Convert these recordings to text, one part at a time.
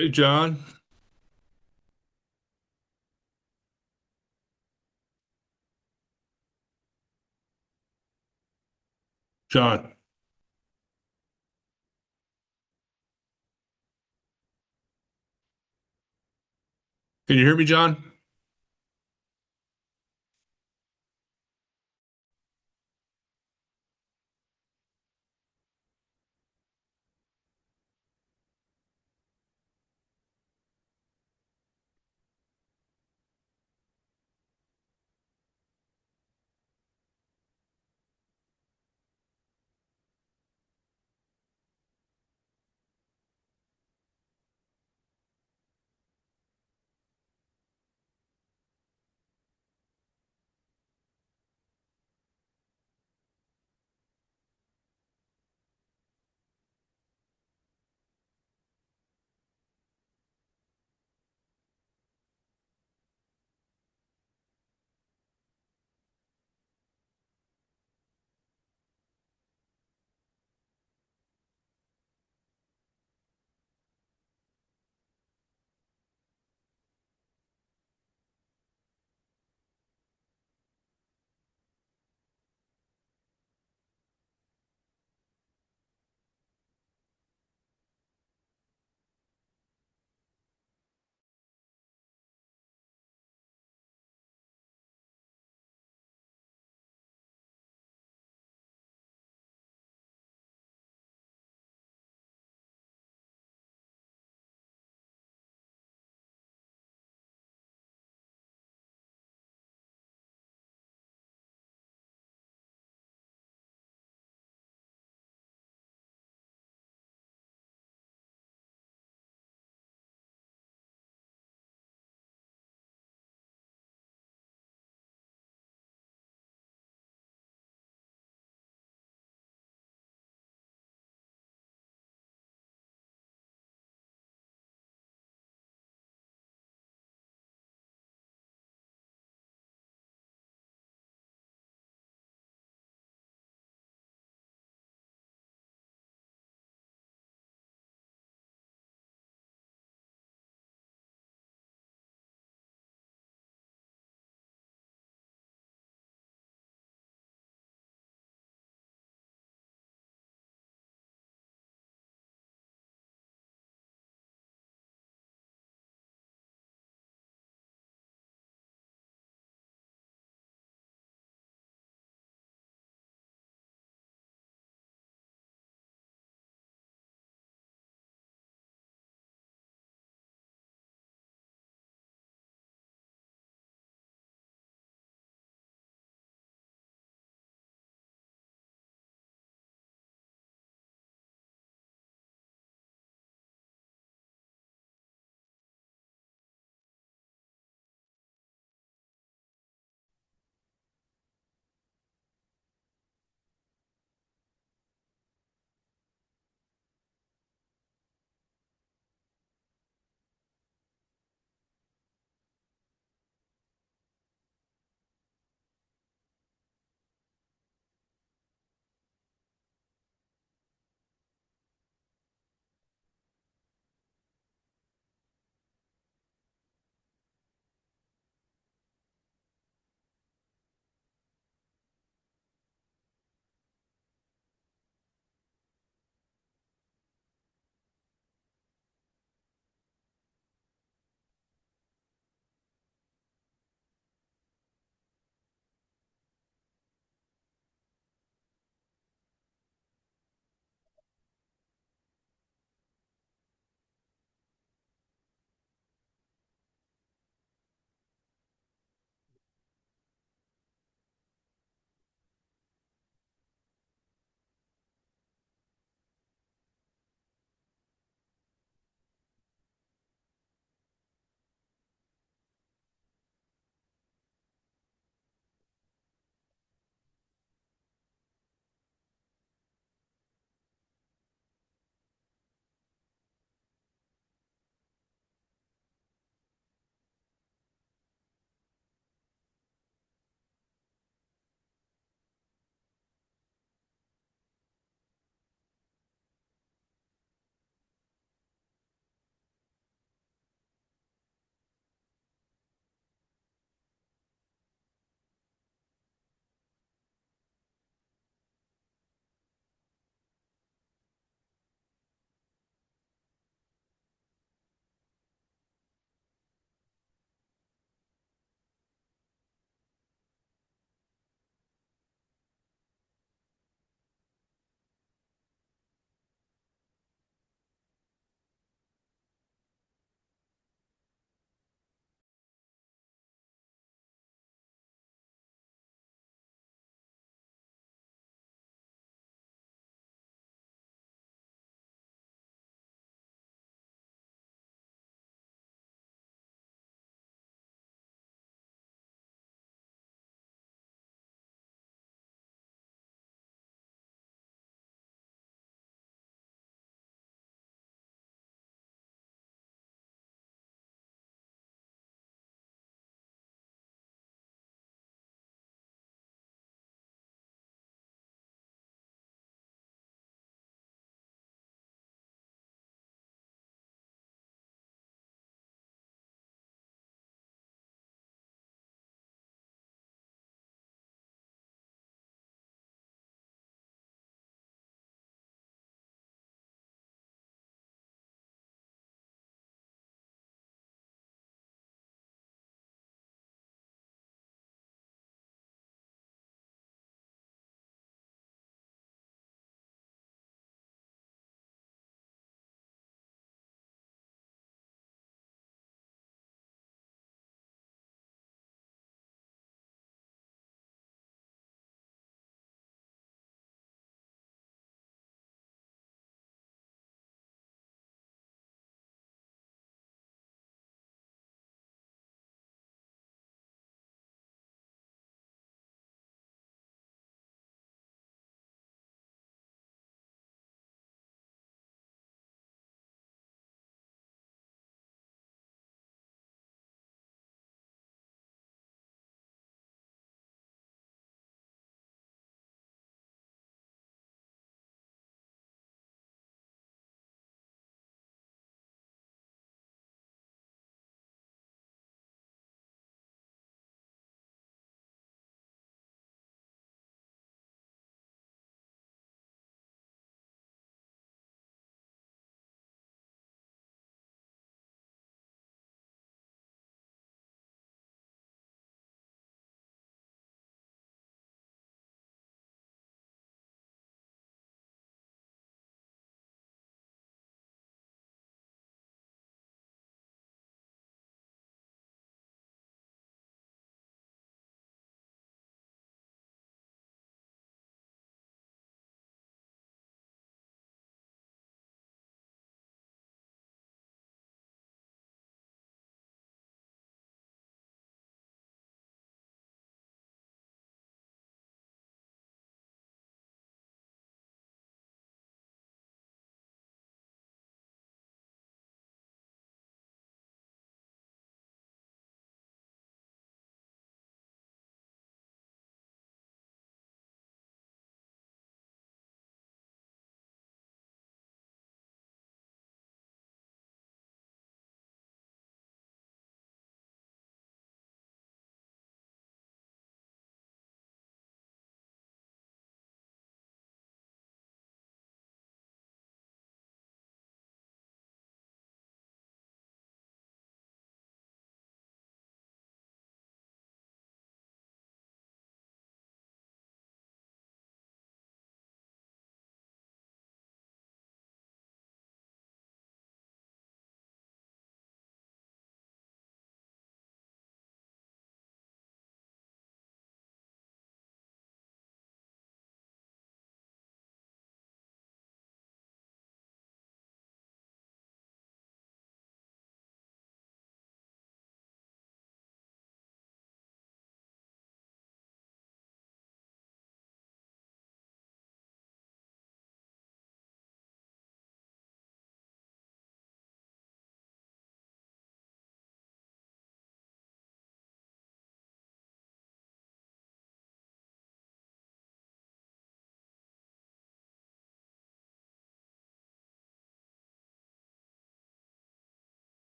Hey, John. John, can you hear me, John?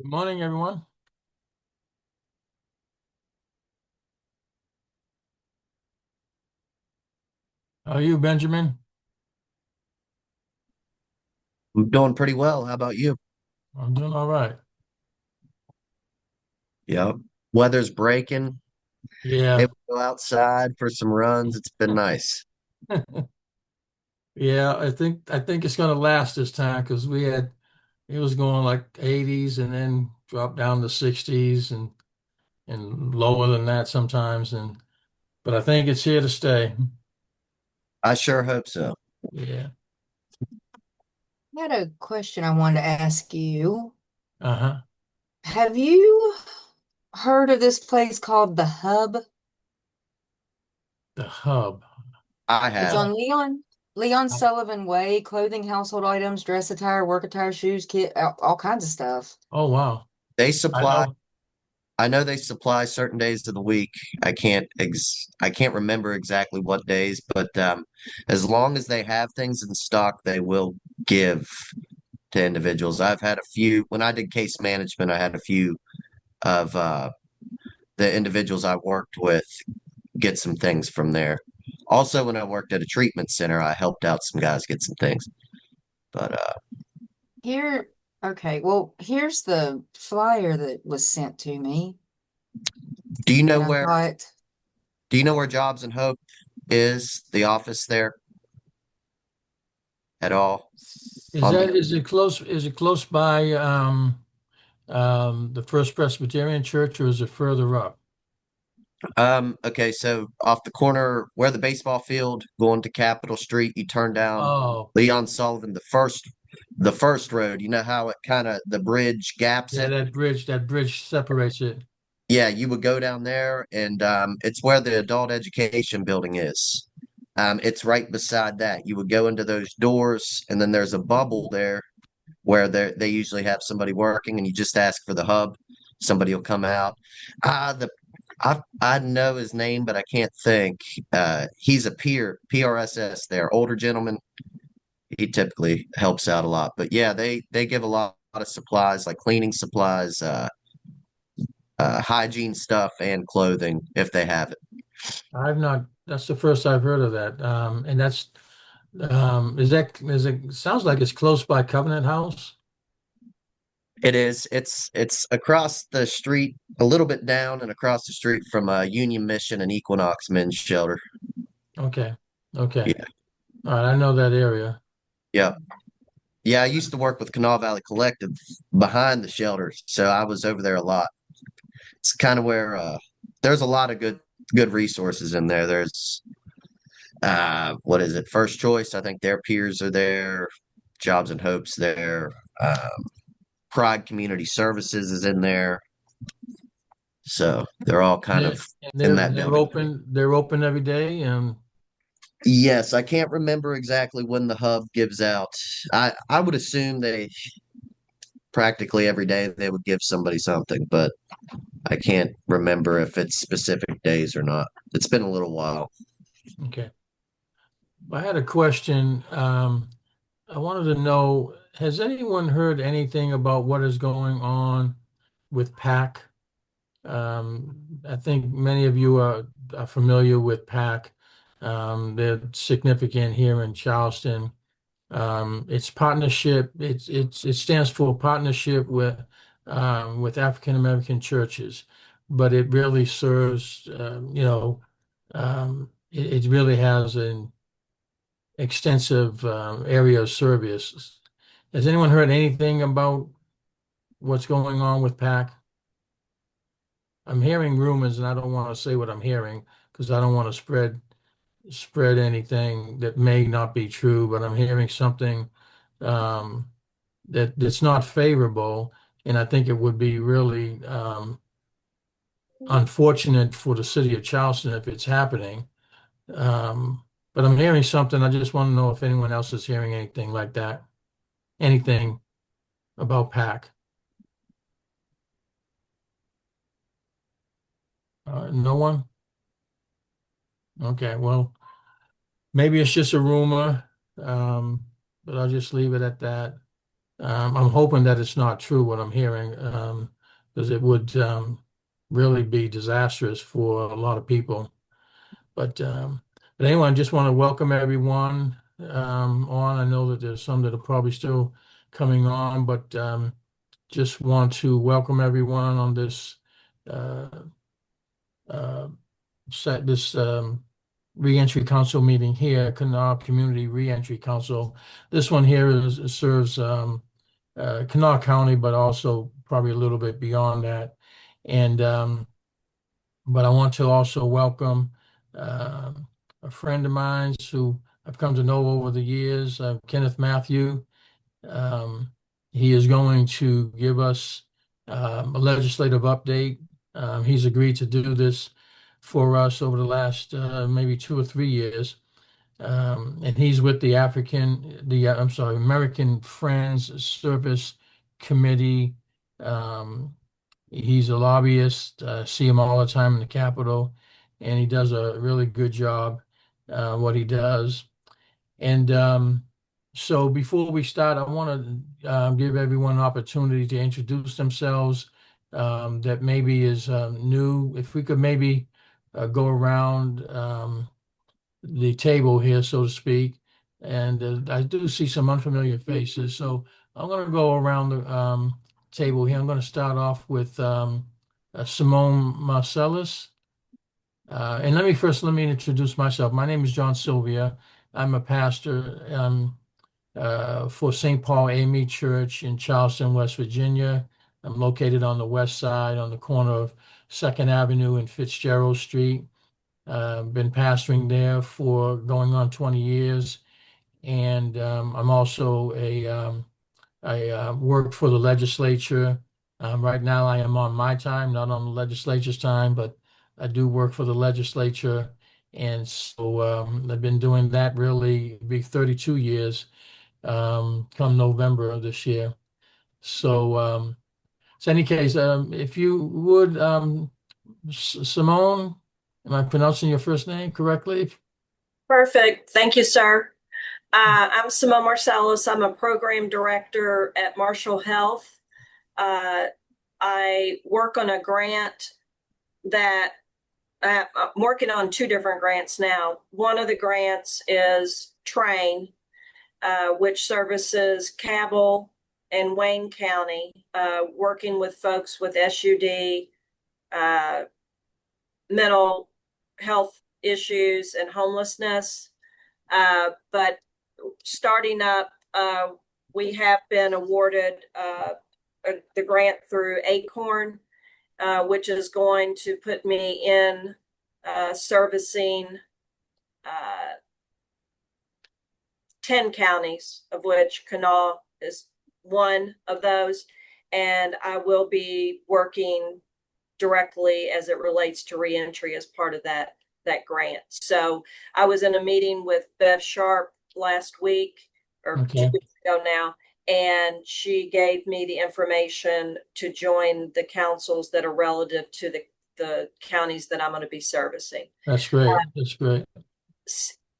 Good morning, everyone. How are you, Benjamin? I'm doing pretty well. How about you? I'm doing all right. Yep. Weather's breaking. Yeah. Able to go outside for some runs. It's been nice. Yeah, I think it's gonna last this time because it was going like 80s and then dropped down to 60s and lower than that sometimes but I think it's here to stay. I sure hope so. Yeah. I had a question I wanted to ask you. Uh-huh. Have you heard of this place called The Hub? The hub. I It's have. on Leon Sullivan Way, clothing, household items, dress attire, work attire, shoes, kit, all kinds of stuff. Oh wow. They I supply, know. I know they supply certain days of the week. I can't remember exactly what days, but as long as they have things in stock, they will give to individuals. I've had a few when I did case management, I had a few of the individuals I worked with get some things from there. Also, when I worked at a treatment center, I helped out some guys get some things. But Here, okay, well, here's the flyer that was sent to me, do you know and I where thought, Jobs and Hope is? The office there at all? On the Is it close by the First Presbyterian Church, or is it further up? okay, so off the corner where the baseball field going to Capitol Street, you turn down Oh, Leon Sullivan, the first road. You know how it kind of the bridge gaps yeah, it? that bridge separates it. Yeah, you would go down there, and it's where the adult education building is. It's right beside that. You would go into those doors, and then there's a bubble there where they usually have somebody working, and you just ask for the hub. Somebody will come out. The I know his name, but I can't think. He's a PRSS there, older gentleman. He typically helps out a lot. But yeah, they give a lot of supplies like cleaning supplies, hygiene stuff, and clothing if they have it. I've not, that's the first I've heard of that. And that's, is it, sounds like it's close by Covenant House. It is. It's across the street, a little bit down, and across the street from Union Mission and Equinox Men's Shelter. Okay. Okay. Yeah, All right. I know that area. yeah, yeah. I used to work with Kanawha Valley Collective behind the shelters, so I was over there a lot. It's kind of where there's a lot of good resources in there. There's what is it? First Choice. I think their peers are there. Jobs and Hopes there. Pride Community Services is in there. So they're all kind They're, of and in they're that they're building. open. They're open every day. Yes, I can't remember exactly when the hub gives out. I would assume they practically every day they would give somebody something, but I can't remember if it's specific days or not. It's been a little while. Okay. I had a question. I wanted to know, has anyone heard anything about what is going on with PAC? I think many of you are familiar with PAC. They're significant here in Charleston. It's partnership. It stands for partnership with African American churches, but it really serves. It really has an extensive area of service. Has anyone heard anything about what's going on with PAC? I'm hearing rumors, and I don't want to say what I'm hearing because I don't want to spread anything that may not be true. But I'm hearing something um, that's not favorable, and I think it would be really unfortunate for the city of Charleston if it's happening. But I'm hearing something. I just want to know if anyone else is hearing anything like that, anything about PAC. No one? Okay, well, maybe it's just a rumor, but I'll just leave it at that. I'm hoping that it's not true what I'm hearing, because it would really be disastrous for a lot of people. But anyway, I just want to welcome everyone on. I know that there's some that are probably still coming on, but just want to welcome everyone on this uh, uh, set this Reentry Council meeting here, Kanawha Community Reentry Council. This one here serves Kanawha County, but also probably a little bit beyond that. And but I want to also welcome a friend of mine who I've come to know over the years, Kenneth Matthew. Um, he is going to give us a legislative update. He's agreed to do this for us over the last maybe 2 or 3 years. And he's with I'm sorry, American Friends Service Committee. Um, he's a lobbyist, see him all the time in the Capitol, and he does a really good job what he does. And so before we start, I want to give everyone an opportunity to introduce themselves that maybe is new. If we could maybe go around the table here, so to speak. And I do see some unfamiliar faces. So I'm going to go around the table here. I'm going to start off with Simone Marcellus. And let me introduce myself. My name is John Sylvia. I'm a pastor for St. Paul AME Church in Charleston, West Virginia. I'm located on the west side on the corner of 2nd Avenue and Fitzgerald Street. Been pastoring there for going on 20 years. And I'm also I work for the legislature. Right now, I am on my time, not on the legislature's time, but I do work for the legislature. And so I've been doing that really, it'll be 32 years come November of this year. So, in any case, if you would, Simone, am I pronouncing your first name correctly? Perfect. Thank you, sir. I'm Simone Marcellus. I'm a program director at Marshall Health. I work on a grant that I'm working on two different grants now. One of the grants is Train, which services Cabell and Wayne County, working with folks with SUD, mental health issues, and homelessness. But starting up, we have been awarded the grant through Acorn, which is going to put me in servicing 10 counties, of which Kanawha is one of those. And I will be working directly as it relates to reentry as part of that grant. So I was in a meeting with Bev Sharp last week or Okay. 2 weeks ago now, and she gave me the information to join the councils that are relative to the counties that I'm going to be servicing. That's great. That's great.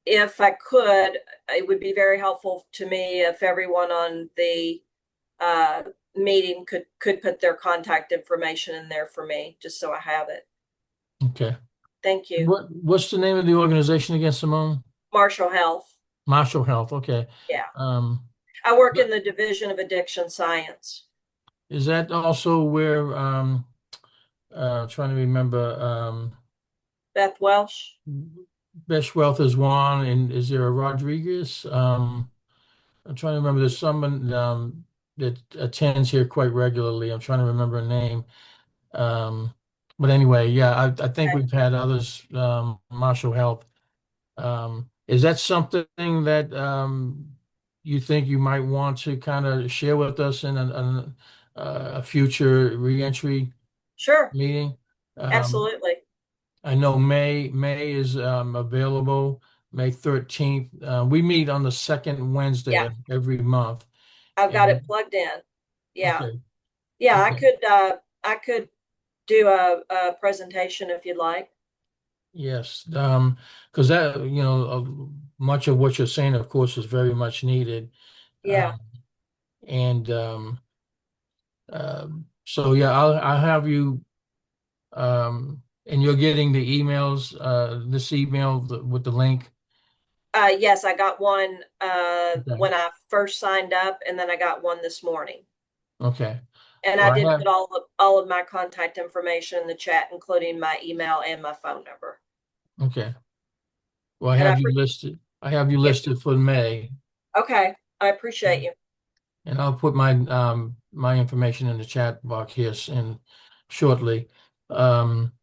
If I could, it would be very helpful to me if everyone on the meeting could put their contact information in there for me, just so I have it. Okay. Thank you. What's the name of the organization again, Simone? Marshall Health. Marshall Health. Okay. Yeah. Um, I work in the Division of Addiction Science. is that also where trying to remember Beth Welsh. Best Wealth is one, and is there a Rodriguez? I'm trying to remember. There's someone that attends here quite regularly. I'm trying to remember a name. But anyway, yeah, I think we've had others. Marshall Health. Is that something that you think you might want to kind of share with us in a future reentry Sure. meeting? Absolutely. I know May is available, May 13th. We meet on the second Wednesday Yeah. of every month. I've got And- it plugged in. Yeah. Okay. Yeah, Okay. I could do a presentation if you'd like. Yes, because that, much of what you're saying, of course, is very much needed. Yeah. Um, And so yeah, I'll have you and you're getting the emails, this email with the link. Yes, I got one Okay. when I first signed up, and then I got one this morning. Okay. And I Well, I did have put all of my contact information in the chat, including my email and my phone number. okay. Well, I And I have you appreciate listed. I have you it. listed for May, Okay, I appreciate you. and I'll put my information in the chat box here and shortly. Um,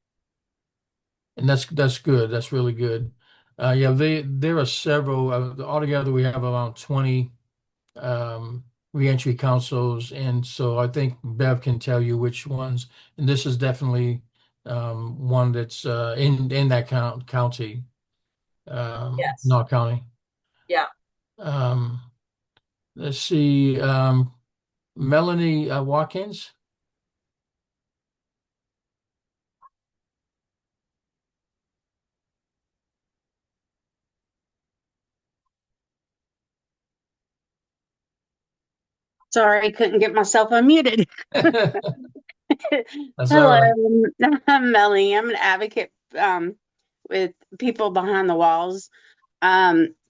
and that's good. That's really good. Yeah, there are several. Altogether, we have around 20 reentry councils, and so I think Bev can tell you which ones. And this is definitely one that's in that county, Yes. North County. Yeah. Um, let's see, Melanie Watkins. Sorry, couldn't get myself unmuted. That's all Hello, right. I'm Melanie. I'm an advocate with People Behind the Walls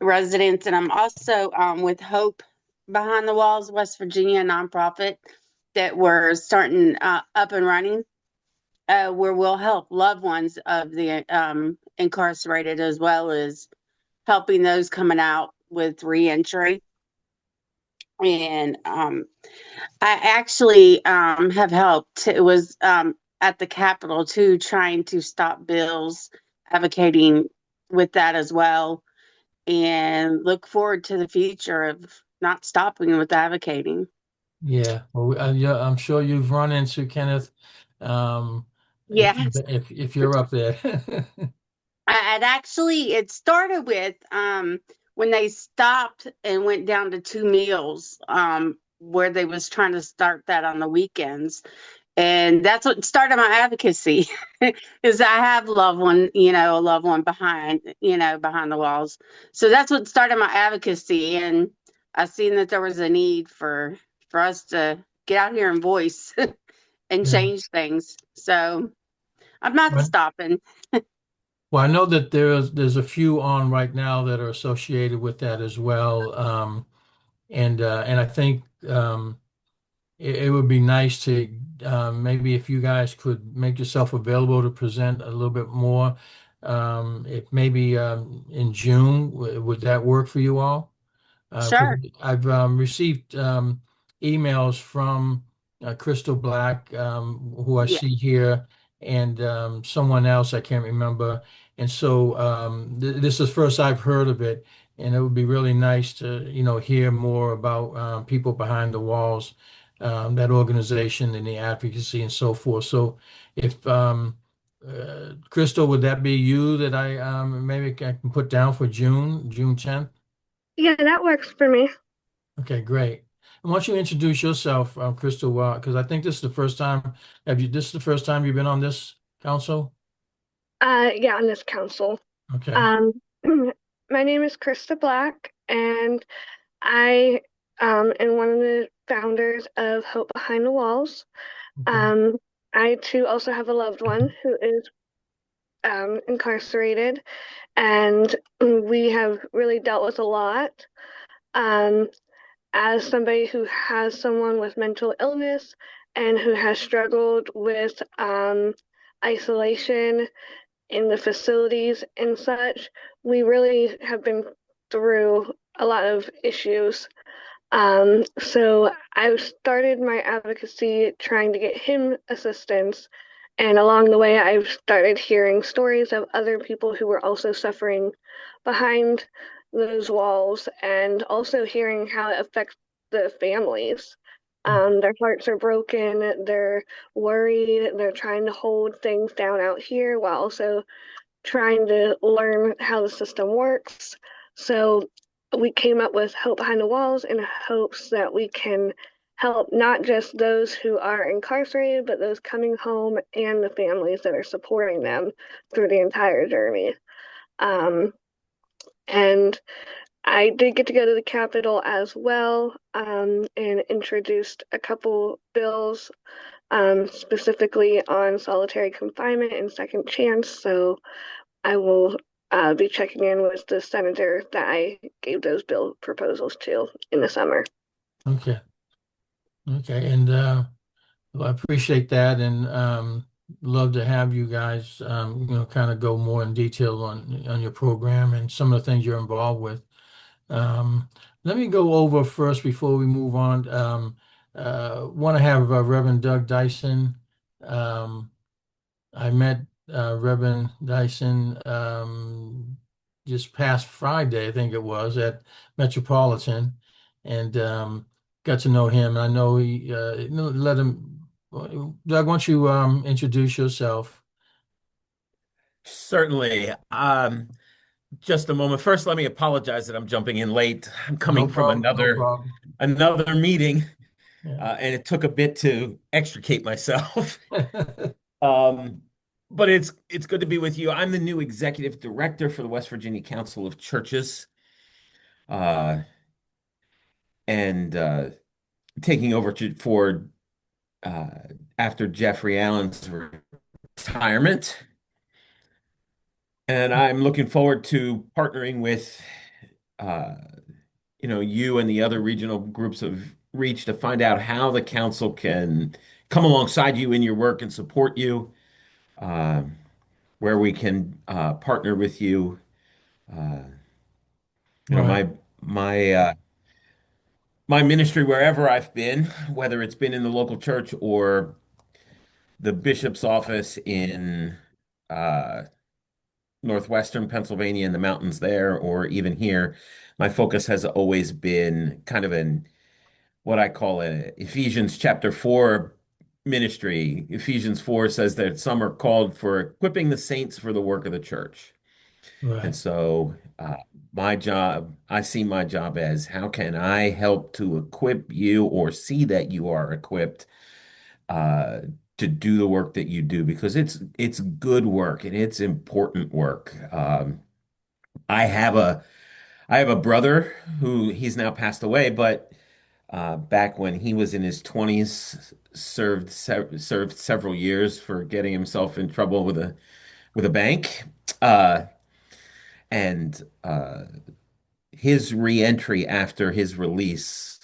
residents, and I'm also with Hope Behind the Walls, West Virginia nonprofit that we're starting up and running, where we'll help loved ones of the incarcerated as well as helping those coming out with reentry. And I actually have helped. It was at the Capitol too, trying to stop bills, advocating with that as well, and look forward to the future of not stopping with advocating. Yeah. Well, yeah, I'm sure you've run into Kenneth, um, Yes, if you're up there. it started with when they stopped and went down to 2 meals, where they was trying to start that on the weekends. And that's what started my advocacy is I have a loved one behind the walls. So that's what started my advocacy. And I seen that there was a need for us to get out here and voice and Yeah. change things. So I'm not Well, stopping. well, I know that there's a few on right now that are associated with that as well. And I think it would be nice to maybe if you guys could make yourself available to present a little bit more. If maybe in June, would that work for you all? Because Sure. I've received emails from Crystal Black, who I Yeah. see here, and someone else I can't remember. And so this is first I've heard of it, and it would be really nice to hear more about People Behind the Walls, that organization and the advocacy and so forth. So if Crystal, would that be you that I maybe I can put down for June 10th? Yeah, that works for me. Okay, great. And why don't you introduce yourself, Crystal? Because I think this is the first time. This is the first time you've been on this council? Yeah, on this council. Okay. Um, my name is Krista Black, and I am one of the founders of Hope Behind the Walls. Okay. Um, I too also have a loved one who is incarcerated, and we have really dealt with a lot. Um, as somebody who has someone with mental illness and who has struggled with isolation in the facilities and such, we really have been through a lot of issues. So I started my advocacy trying to get him assistance. And along the way, I've started hearing stories of other people who were also suffering behind those walls and also hearing how it affects the families. Their hearts are broken, they're worried, they're trying to hold things down out here while also trying to learn how the system works. So we came up with Hope Behind the Walls in hopes that we can help not just those who are incarcerated, but those coming home and the families that are supporting them through the entire journey. And I did get to go to the Capitol as well, and introduced a couple bills, specifically on solitary confinement and second chance. So I will be checking in with the senator that I gave those bill proposals to in the summer. Okay. Okay. And well, I appreciate that, and love to have you guys, kind of go more in detail on your program and some of the things you're involved with. Let me go over first before we move on. Want to have Reverend Doug Dyson. Um, I met Reverend Dyson just past Friday, I think it was, at Metropolitan, and got to know him. I know he let him. Doug, why don't you introduce yourself? Certainly. Just a moment. First, let me apologize that I'm jumping in late. I'm No coming from problem. No problem. another meeting, Yeah. and it took a bit to extricate myself. Um, but it's good to be with you. I'm the new executive director for the West Virginia Council of Churches, uh, and taking over for uh, after Jeffrey Allen's retirement. And I'm looking forward to partnering with uh, you and the other regional groups of reach to find out how the council can come alongside you in your work and support you, uh, where we can partner with you. Uh, you know, Right. my ministry wherever I've been, whether it's been in the local church or the bishop's office in uh, northwestern Pennsylvania in the mountains there, or even here, my focus has always been kind of in what I call a Ephesians chapter 4 ministry. Ephesians 4 says that some are called for equipping the saints for the work of the church. And Right. so my job, I see my job as how can I help to equip you or see that you are equipped uh, to do the work that you do because it's good work and it's important work. I have a I have a brother who he's now passed away, but back when he was in his 20s, served several years for getting himself in trouble with a bank. Uh, and his reentry after his release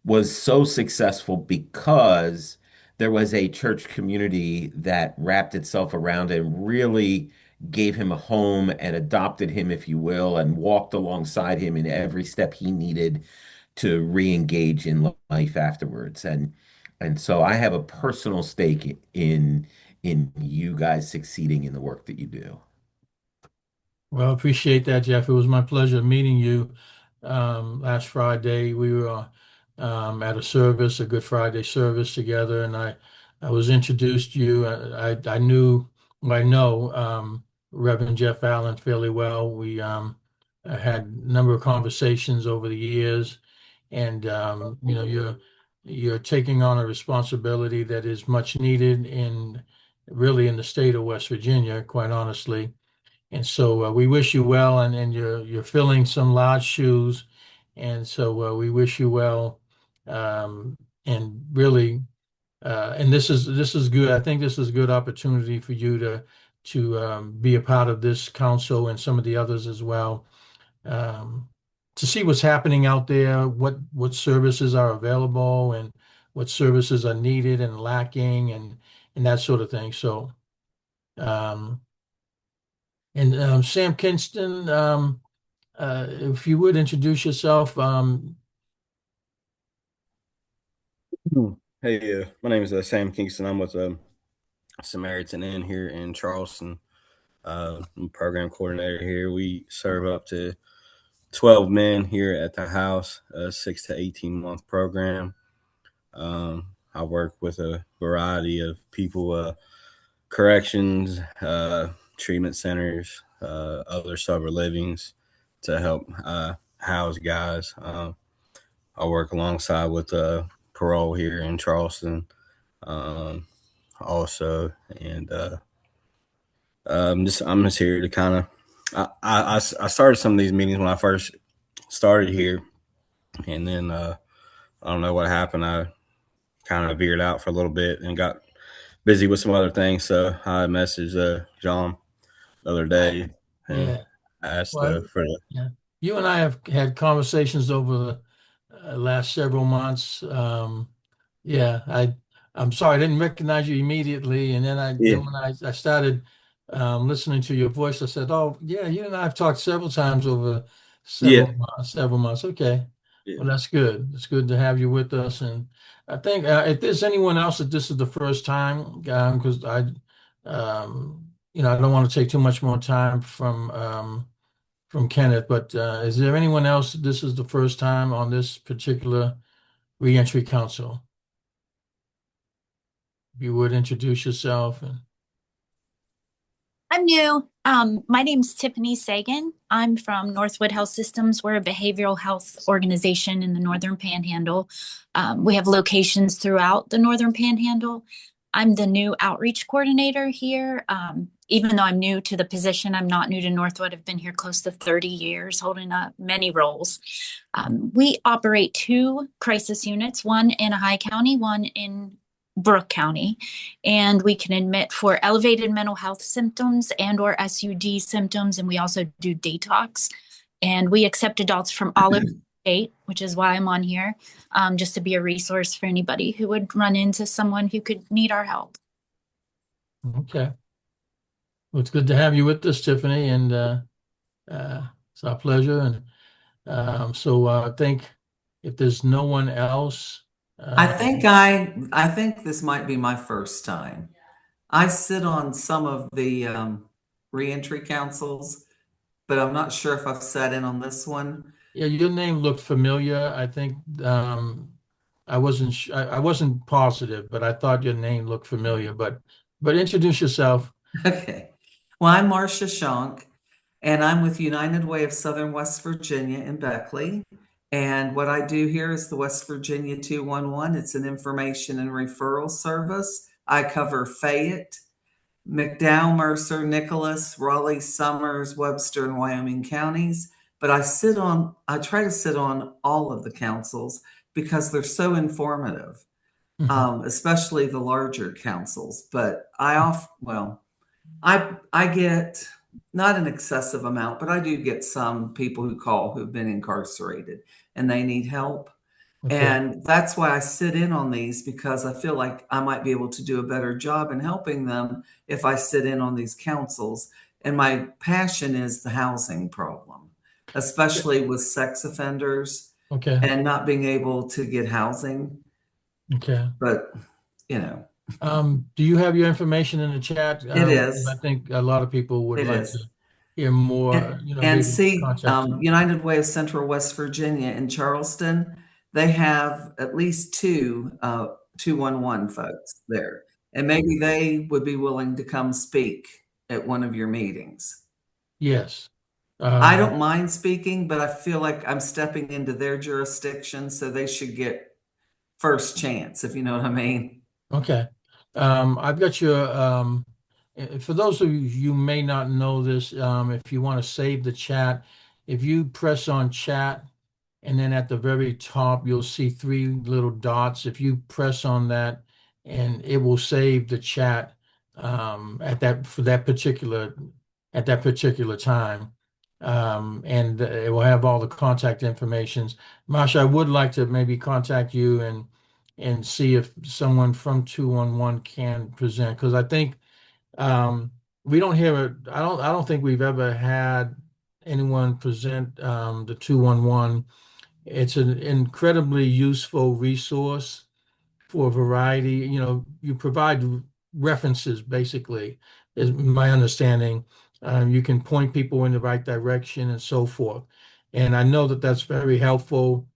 was so successful because there was a church community that wrapped itself around him, really gave him a home and adopted him, if you will, and walked alongside him in every step he needed to re-engage in life afterwards. And so I have a personal stake in you guys succeeding in the work that you do. Well, appreciate that, Jeff. It was my pleasure meeting you last Friday. We were at a service, a Good Friday service together, and I was introduced to you. I knew, well, I know Reverend Jeff Allen fairly well. We had a number of conversations over the years, and you're taking on a responsibility that is much needed in really in the state of West Virginia, quite honestly. And so we wish you well, and you're filling some large shoes, and so we wish you well, and really, and this is good. I think this is a good opportunity for you to be a part of this council and some of the others as well, um, to see what's happening out there, what services are available, and what services are needed and lacking, and that sort of thing. So. Um, and Sam Kinston, if you would introduce yourself. Hey, my name is Sam Kingston. I'm with Samaritan Inn here in Charleston. I'm program coordinator here. We serve up to 12 men here at the house, a 6 to 18 month program. I work with a variety of people, corrections, treatment centers, other sober livings to help house guys. I work alongside with parole here in Charleston, also, and I'm just here to kind of. I started some of these meetings when I first started here, and then I don't know what happened. I kind of veered out for a little bit and got busy with some other things. So I messaged John the other day and Yeah. asked Well, for the yeah. You and I have had conversations over the last several months. Yeah, I'm sorry, I didn't recognize you immediately, and then yeah when I started listening to your voice, I said, "Oh, yeah, you and I have talked several times over yeah several months." Okay, yeah. well, that's good. It's good to have you with us, and I think if there's anyone else that this is the first time, because I don't want to take too much more time from Kenneth, but is there anyone else that this is the first time on this particular reentry council? If you would introduce yourself and I'm new. My name's Tiffany Sagan. I'm from Northwood Health Systems. We're a behavioral health organization in the Northern Panhandle. We have locations throughout the Northern Panhandle. I'm the new outreach coordinator here. Even though I'm new to the position, I'm not new to Northwood. I've been here close to 30 years, holding up many roles. We operate 2 crisis units, one in High County, one in Brooke County, and we can admit for elevated mental health symptoms and or SUD symptoms, and we also do detox. And we accept adults from all over the state, which is why I'm on here, just to be a resource for anybody who would run into someone who could need our help. okay. Well, it's good to have you with us, Tiffany, and it's our pleasure. And so I think if there's no one else, I think this might be my first time. I sit on some of the reentry councils, but I'm not sure if I've sat in on this one. yeah, your name looked familiar. I think I wasn't positive, but I thought your name looked familiar. But introduce yourself. Okay. Well, I'm Marcia Shonk, and I'm with United Way of Southern West Virginia in Beckley. And what I do here is the West Virginia 211. It's an information and referral service. I cover Fayette, McDowell, Mercer, Nicholas, Raleigh, Summers, Webster, and Wyoming counties. But I try to sit on all of the councils because they're so informative, especially the larger councils. But I get not an excessive amount, but I do get some people who call who've been incarcerated and they need help. Okay. And that's why I sit in on these, because I feel like I might be able to do a better job in helping them if I sit in on these councils. And my passion is the housing problem, especially with sex offenders Okay. and not being able to get housing. Okay. But, you know, do you have your information in the chat? it is. I think a lot of people would It like is. to hear more, And maybe see, contact you. United Way of Central West Virginia in Charleston, they have at least 211 folks there. And maybe they would be willing to come speak at one of your meetings. Yes. I don't mind speaking, but I feel like I'm stepping into their jurisdiction, so they should get first chance, if you know what I mean. Okay. I've got your, for those of you who may not know this, if you want to save the chat, if you press on chat and then at the very top, you'll see 3 little dots. If you press on that, and it will save the chat for that particular time. And it will have all the contact informations. Masha, I would like to maybe contact you and see if someone from 211 can present, because I think we don't hear it. I don't think we've ever had anyone present the 211. It's an incredibly useful resource for a variety. You provide references, basically, is my understanding. You can point people in the right direction and so forth. And I know that that's very helpful.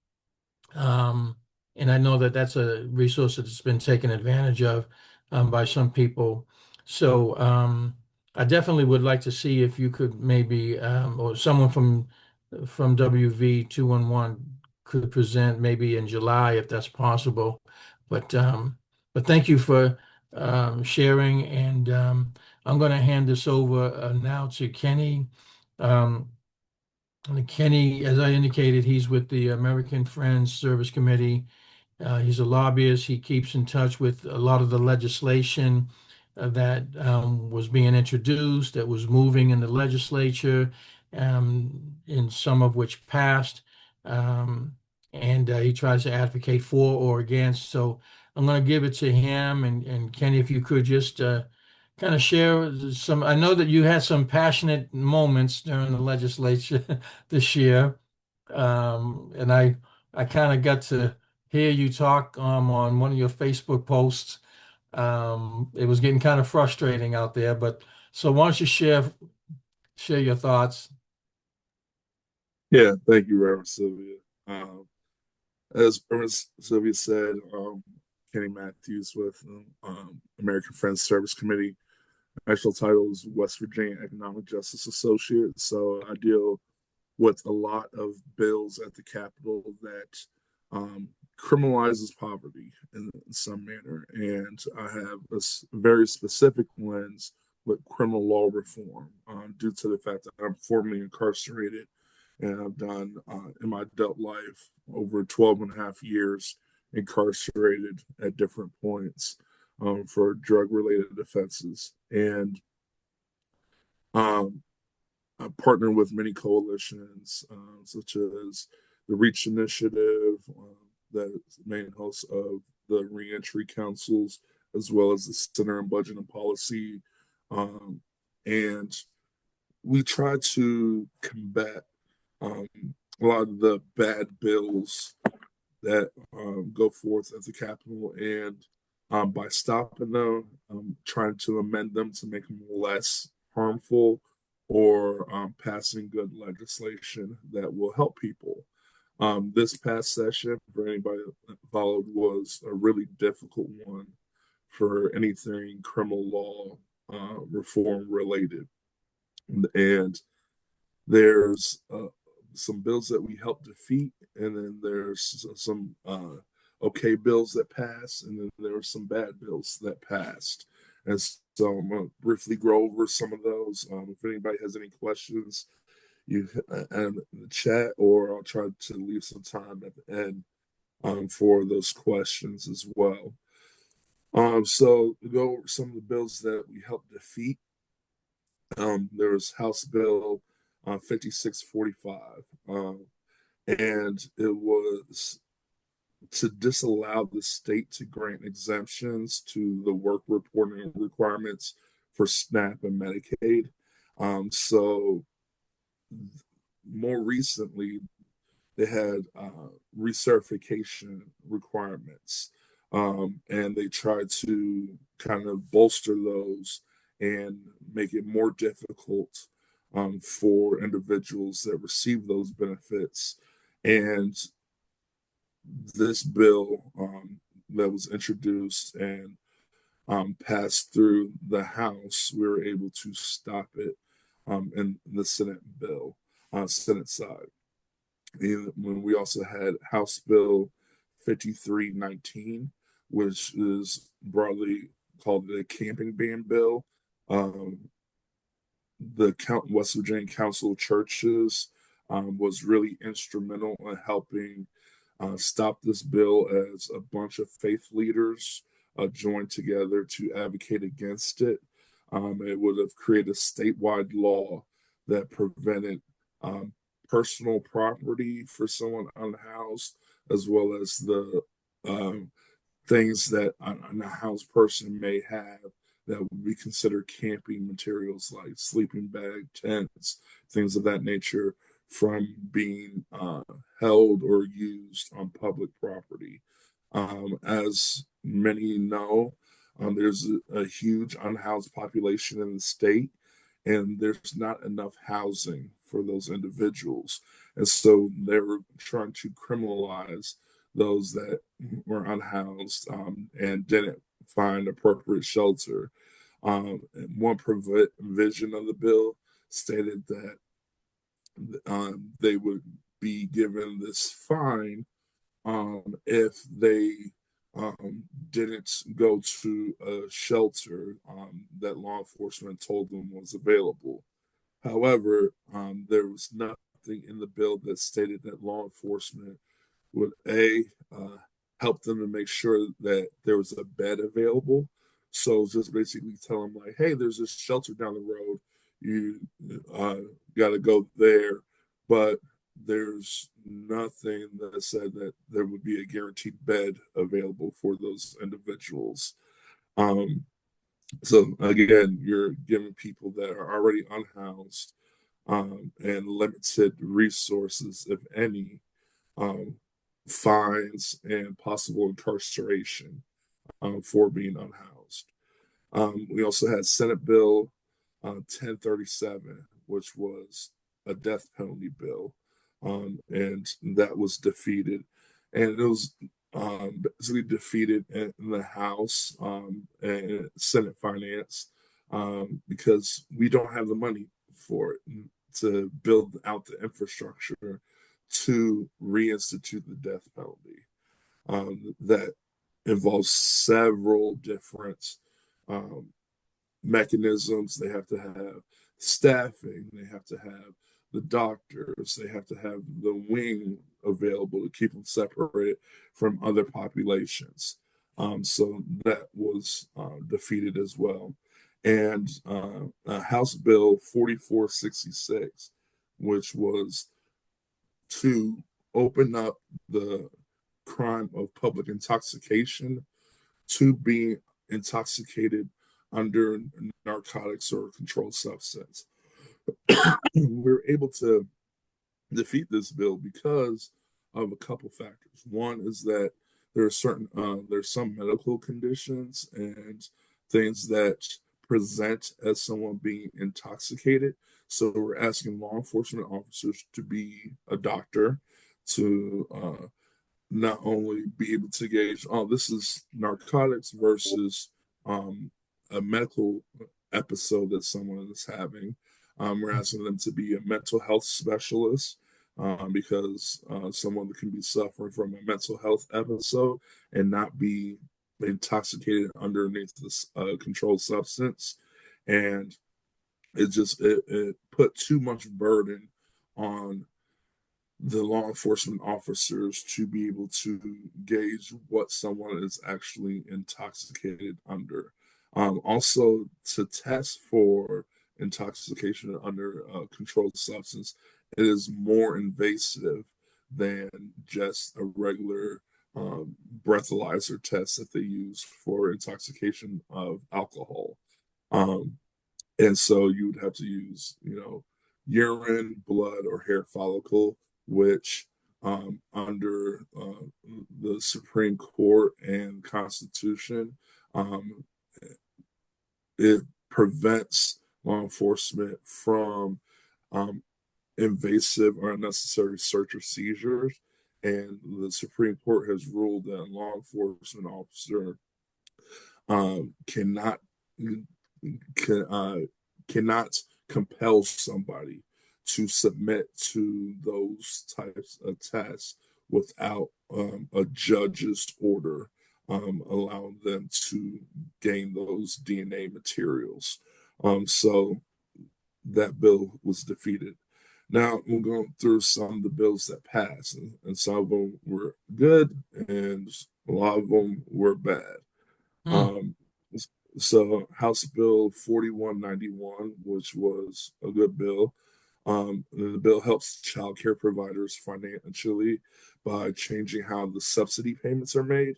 Um, and I know that that's a resource that's been taken advantage of by some people. So I definitely would like to see if you could maybe, or someone from WV 211 could present maybe in July if that's possible. But thank you for sharing, and I'm going to hand this over now to Kenny. Um, And Kenny, as I indicated, he's with the American Friends Service Committee. He's a lobbyist. He keeps in touch with a lot of the legislation that was being introduced, that was moving in the legislature, in some of which passed. And he tries to advocate for or against. So I'm going to give it to him. And Kenny, if you could just kind of share some. I know that you had some passionate moments during the legislature this year. And I kind of got to hear you talk on one of your Facebook posts. It was getting kind of frustrating out there, but so why don't you share your thoughts? Yeah, thank you, Reverend Sylvia. Um, as Reverend Sylvia said, Kenny Matthews with American Friends Service Committee. Actual title is West Virginia Economic Justice Associate. So I deal with a lot of bills at the Capitol that criminalizes poverty in some manner. And I have a very specific lens with criminal law reform due to the fact that I'm formerly incarcerated and I've done in my adult life over 12 and a half years incarcerated at different points for drug related offenses. And um, I partner with many coalitions, such as the Reach Initiative, that is the main host of the Reentry Councils, as well as the Center on Budget and Policy. Um, and we try to combat um, a lot of the bad bills that go forth at the Capitol, and by stopping them, trying to amend them to make them less harmful, or passing good legislation that will help people. This past session, for anybody that followed, was a really difficult one for anything criminal law reform related. And there's some bills that we helped defeat, and then there's some okay bills that passed, and then there were some bad bills that passed. And so I'm going to briefly go over some of those. If anybody has any questions, you in the chat, or I'll try to leave some time at the end for those questions as well. So to go over some of the bills that we helped defeat. There was House Bill 5645, and it was to disallow the state to grant exemptions to the work reporting requirements for SNAP and Medicaid. So more recently, they had recertification requirements, and they tried to kind of bolster those and make it more difficult for individuals that receive those benefits. And this bill that was introduced and passed through the House, we were able to stop it in the Senate side. And when we also had House Bill 5319, which is broadly called the camping ban bill. The West Virginia Council of Churches was really instrumental in helping stop this bill, as a bunch of faith leaders joined together to advocate against it. It would have created a statewide law that prevented personal property for someone unhoused, as well as the things that an unhoused person may have that would be considered camping materials, like sleeping bag, tents, things of that nature, from being held or used on public property. As many know, there's a huge unhoused population in the state, and there's not enough housing for those individuals. And so they were trying to criminalize those that were unhoused and didn't find appropriate shelter. One provision of the bill stated that they would be given this fine if they didn't go to a shelter that law enforcement told them was available. However, there was nothing something in the bill that stated that law enforcement would A, help them to make sure that there was a bed available. So just basically tell them like, hey, there's this shelter down the road. You got to go there, but there's nothing that said that there would be a guaranteed bed available for those individuals. So again, you're giving people that are already unhoused and limited resources, if any, um, fines and possible incarceration for being unhoused. We also had Senate Bill 1037, which was a death penalty bill, and that was defeated. And it was basically defeated in the House and Senate Finance because we don't have the money for it to build out the infrastructure to reinstitute the death penalty. That involves several different um, mechanisms. They have to have staffing, they have to have the doctors, they have to have the wing available to keep them separated from other populations. So that was defeated as well. And House Bill 4466, which was to open up the crime of public intoxication to being intoxicated under narcotics or a controlled substance. We were able to defeat this bill because of a couple factors. One is that there's some medical conditions and things that present as someone being intoxicated. So we're asking law enforcement officers to be a doctor to not only be able to gauge, oh, this is narcotics versus a medical episode that someone is having. We're asking them to be a mental health specialist because someone can be suffering from a mental health episode and not be intoxicated underneath this controlled substance. And it put too much burden on the law enforcement officers to be able to gauge what someone is actually intoxicated under. Also, to test for intoxication under a controlled substance, it is more invasive than just a regular breathalyzer test that they use for intoxication of alcohol. And so you would have to use, urine, blood, or hair follicle, which under the Supreme Court and Constitution, it prevents law enforcement from invasive or unnecessary search or seizures. And the Supreme Court has ruled that a law enforcement officer cannot cannot compel somebody to submit to those types of tests without a judge's order allowing them to gain those DNA materials. So that bill was defeated. Now we're going through some of the bills that passed, and some of them were good, and a lot of them were bad. Um, so House Bill 4191, which was a good bill, the bill helps child care providers financially by changing how the subsidy payments are made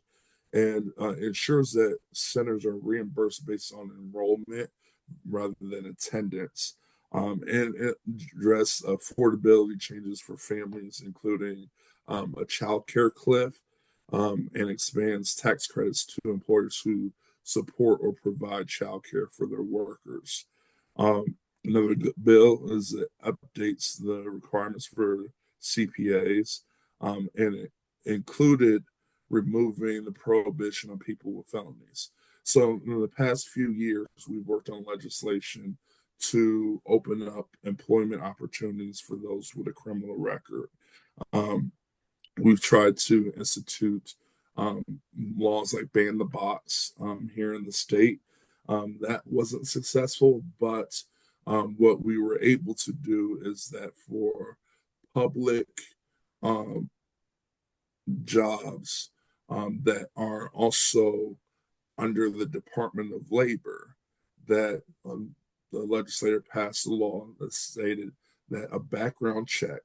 and ensures that centers are reimbursed based on enrollment rather than attendance. And it address affordability changes for families, including a child care cliff, and expands tax credits to employers who support or provide child care for their workers. Another good bill is it updates the requirements for CPAs, and it included removing the prohibition on people with felonies. So in the past few years, we've worked on legislation to open up employment opportunities for those with a criminal record. We've tried to institute laws like ban the box here in the state. That wasn't successful, but what we were able to do is that for public um, jobs that are also under the Department of Labor, that the legislator passed a law that stated that a background check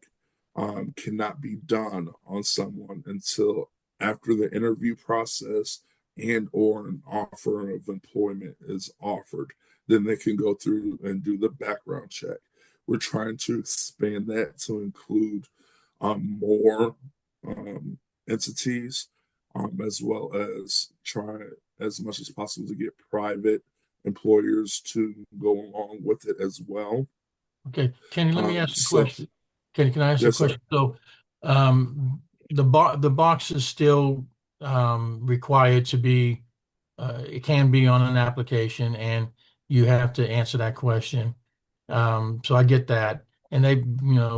cannot be done on someone until after the interview process and or an offer of employment is offered. Then they can go through and do the background check. We're trying to expand that to include more um, entities, as well as try as much as possible to get private employers to go along with it as well. Okay, Kenny, let me ask you a So, question. Kenny, can I ask you a yes, sir. question? So, the box is still required to be, it can be on an application, and you have to answer that question. So I get that, and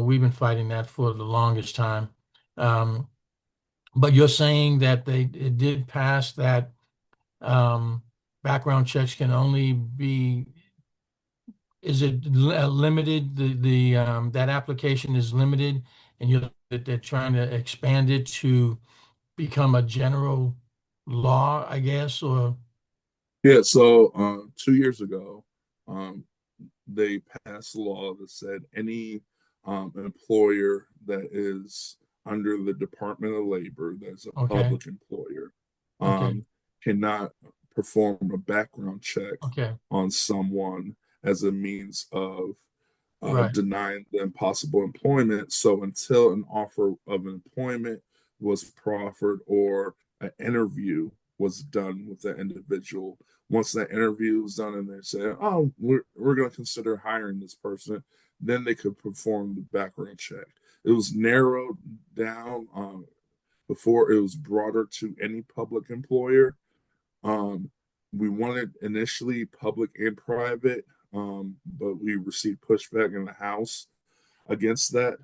we've been fighting that for the longest time. Um, but you're saying that it did pass that um, background checks can only be, is it limited, that application is limited, and that they're trying to expand it to become a general law, I guess, or Yeah, so 2 years ago, um, they passed a law that said any employer that is under the Department of Labor, that's a okay, public employer, okay, um, cannot perform a background check okay, on someone as a means of right. denying them possible employment. So until an offer of employment was proffered or an interview was done with the individual, once that interview was done and they say, "Oh, we're going to consider hiring this person," then they could perform the background check. It was narrowed down before it was broader to any public employer. Um, we wanted initially public and private, but we received pushback in the House against that.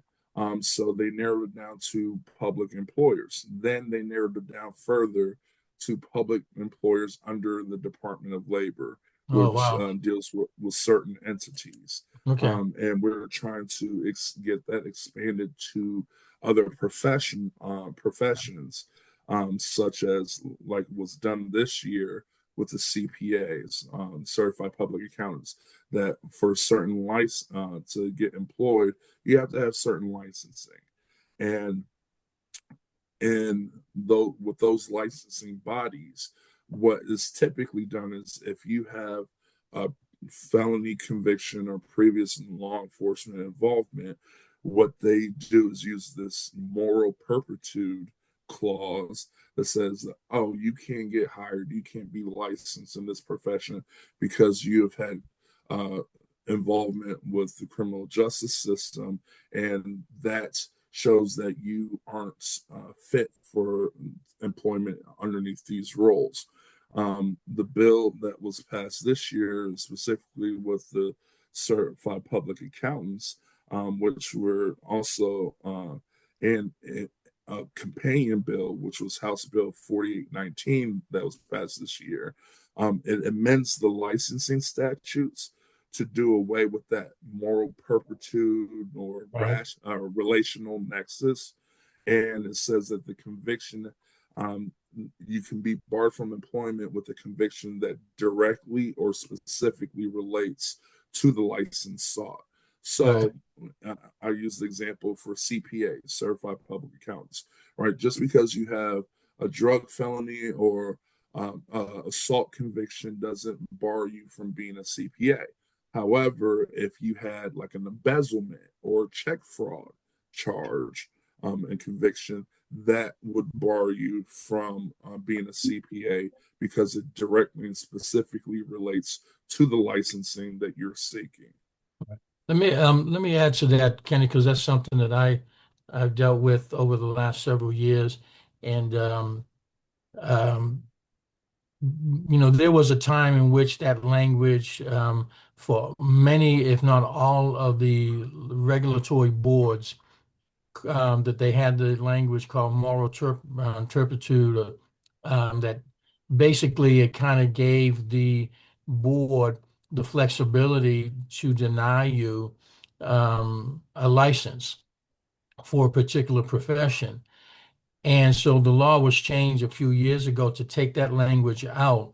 So they narrowed it down to public employers. Then they narrowed it down further to public employers under the Department of Labor, Oh, which wow. deals with certain entities. Okay. And we're trying to get that expanded to other professions, such as like was done this year with the CPAs, certified public accountants, that for certain license to get employed, you have to have certain licensing. And though with those licensing bodies, what is typically done is if you have a felony conviction or previous law enforcement involvement, what they do is use this moral turpitude clause that says, "Oh, you can't get hired, you can't be licensed in this profession because you have had uh, involvement with the criminal justice system, and that shows that you aren't fit for employment underneath these roles." The bill that was passed this year, specifically with the certified public accountants, which were also in a companion bill, which was House Bill 4819 that was passed this year. It amends the licensing statutes to do away with that moral turpitude or Right. relational nexus. And it says that the conviction, um, you can be barred from employment with a conviction that directly or specifically relates to the license sought. Right. So I use the example for CPAs, certified public accountants, right? Just because you have a drug felony or assault conviction doesn't bar you from being a CPA. However, if you had like an embezzlement or check fraud charge and conviction, that would bar you from being a CPA because it directly and specifically relates to the licensing that you're seeking. Let me add to that, Kenny, because that's something that I've dealt with over the last several years, and um, there was a time in which that language, for many, if not all, of the regulatory boards, that they had the language called moral turpitude, that basically it kind of gave the board the flexibility to deny you a license. for a particular profession. And so the law was changed a few years ago to take that language out.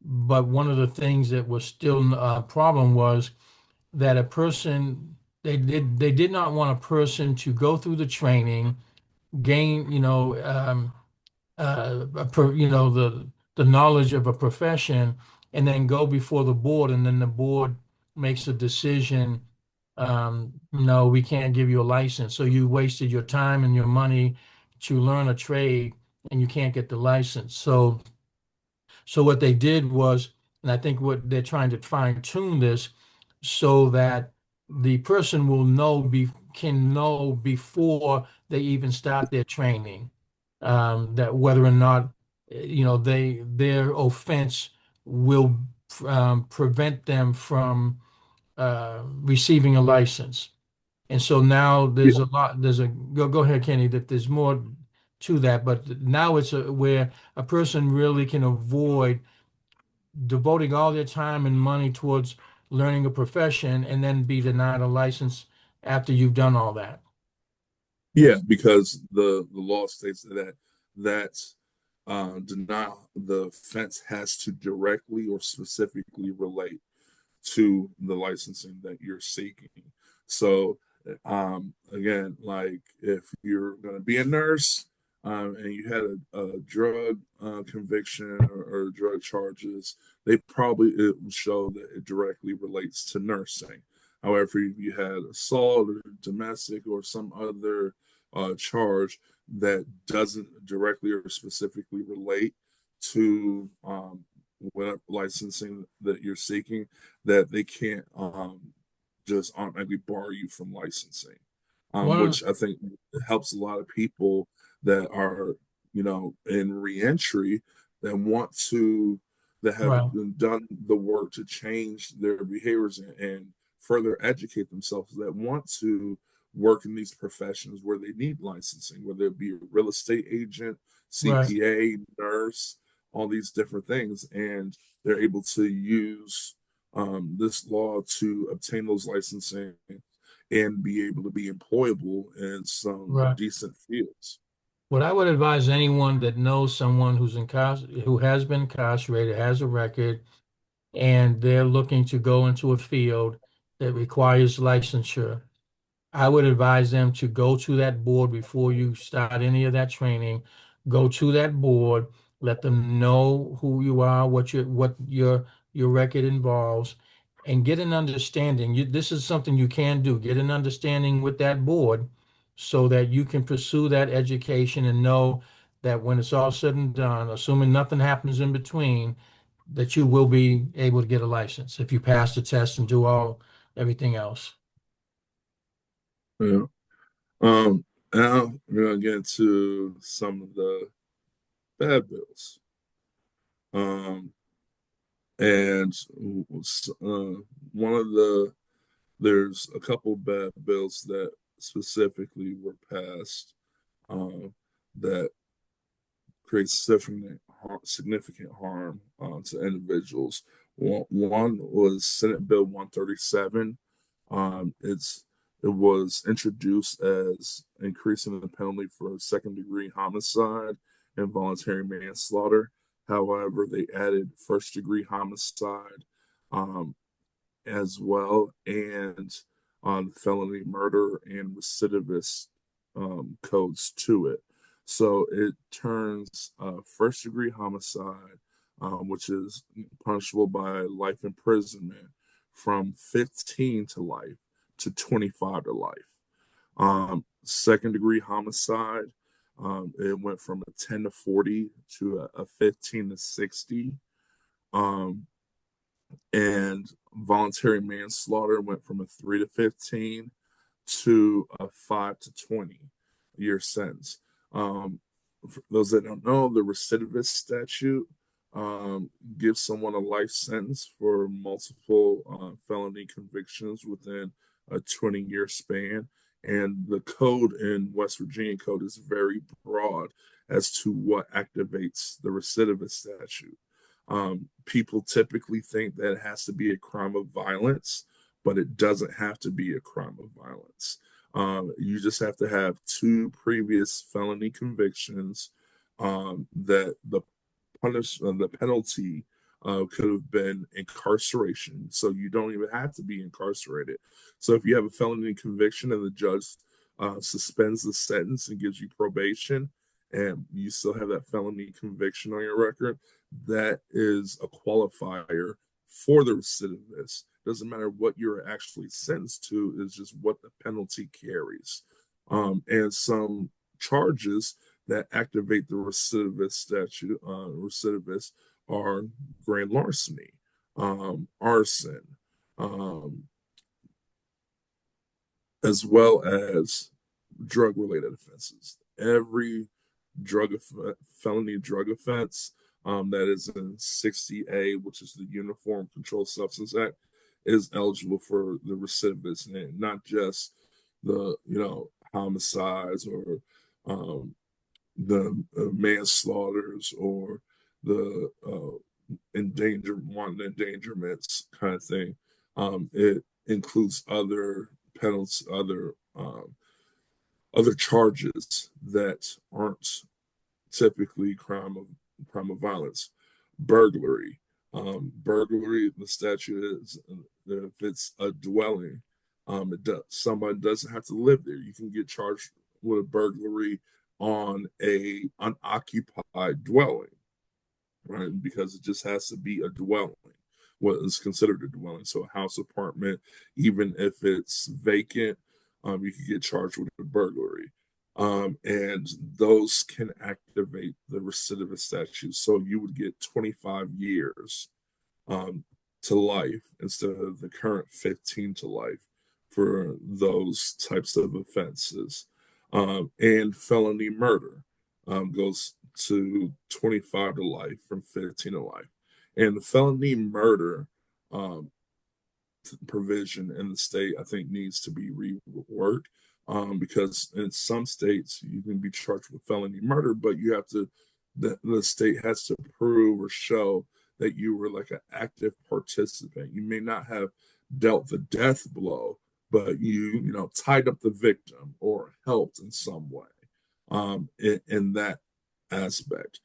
But one of the things that was still a problem was that a person, they did not want a person to go through the training, gain, the knowledge of a profession, and then go before the board, and then the board makes a decision. No, we can't give you a license. So you wasted your time and your money to learn a trade, and you can't get the license. So what they did was, and I think what they're trying to fine tune this so that the person can know before they even start their training, that whether or not their offense will prevent them from receiving a license. And so now Yeah, go ahead, Kenny, that there's more to that, but now where a person really can avoid devoting all their time and money towards learning a profession and then be denied a license after you've done all that. yeah, because the law states that denial the offense has to directly or specifically relate to the licensing that you're seeking. So, again, like if you're going to be a nurse, and you had a drug conviction or drug charges, it will show that it directly relates to nursing. However, if you had assault or domestic or some other charge that doesn't directly or specifically relate to what licensing that you're seeking, that they can't just automatically bar you from licensing, One of which I think helps a lot of people that are, in reentry that have right, done the work to change their behaviors and further educate themselves, that want to work in these professions where they need licensing, whether it be a real estate agent, right, CPA, nurse, all these different things, and they're able to use this law to obtain those licensing and be able to be employable in some right. decent fields. What I would advise anyone that knows someone who has been incarcerated, has a record, and they're looking to go into a field that requires licensure, I would advise them to go to that board before you start any of that training. Go to that board, let them know who you are, what your record involves, and get an understanding. This is something you can do. Get an understanding with that board so that you can pursue that education and know that when it's all said and done, assuming nothing happens in between, that you will be able to get a license if you pass the test and do everything else. Yeah. Now we're gonna get into some of the bad bills. Um, and one of there's a couple bad bills that specifically were passed, that creates significant harm to individuals. One was Senate Bill 137. It was introduced as increasing the penalty for second degree homicide and voluntary manslaughter. However, they added first degree homicide um, as well, and on felony murder and recidivist codes to it. So it turns first degree homicide, which is punishable by life imprisonment, from 15 to life to 25 to life. Second degree homicide, it went from a 10 to 40 to a 15 to 60. Um, and voluntary manslaughter went from a 3 to 15 to a 5 to 20-year sentence. For those that don't know, the recidivist statute gives someone a life sentence for multiple felony convictions within a 20-year span. And the code in West Virginia code is very broad as to what activates the recidivist statute. People typically think that it has to be a crime of violence, but it doesn't have to be a crime of violence. You just have to have two previous felony convictions. That the penalty could have been incarceration. So you don't even have to be incarcerated. So if you have a felony conviction and the judge suspends the sentence and gives you probation, and you still have that felony conviction on your record, that is a qualifier for the recidivist. Doesn't matter what you're actually sentenced to, it's just what the penalty carries. And some charges that activate the recidivist statute, recidivist, are grand larceny, arson, as well as drug related offenses. Every felony drug offense that is in 60A, which is the Uniform Controlled Substance Act, is eligible for the recidivist, and not just the homicides or the manslaughters or the wanton endangerments kind of thing. It includes other penalties, other charges that aren't typically crime of violence. Burglary. Burglary, the statute is if it's a dwelling, somebody doesn't have to live there. You can get charged with a burglary on a unoccupied dwelling, right? Because it just has to be a dwelling, what is considered a dwelling. So a house, apartment, even if it's vacant, you can get charged with a burglary. And those can activate the recidivist statute. So you would get 25 years to life instead of the current 15 to life for those types of offenses. And felony murder goes to 25 to life from 15 to life. And the felony murder provision in the state, I think, needs to be reworked, because in some states you can be charged with felony murder, but you have to, the state has to prove or show that you were like an active participant. You may not have dealt the death blow, but you tied up the victim or helped in some way in that aspect.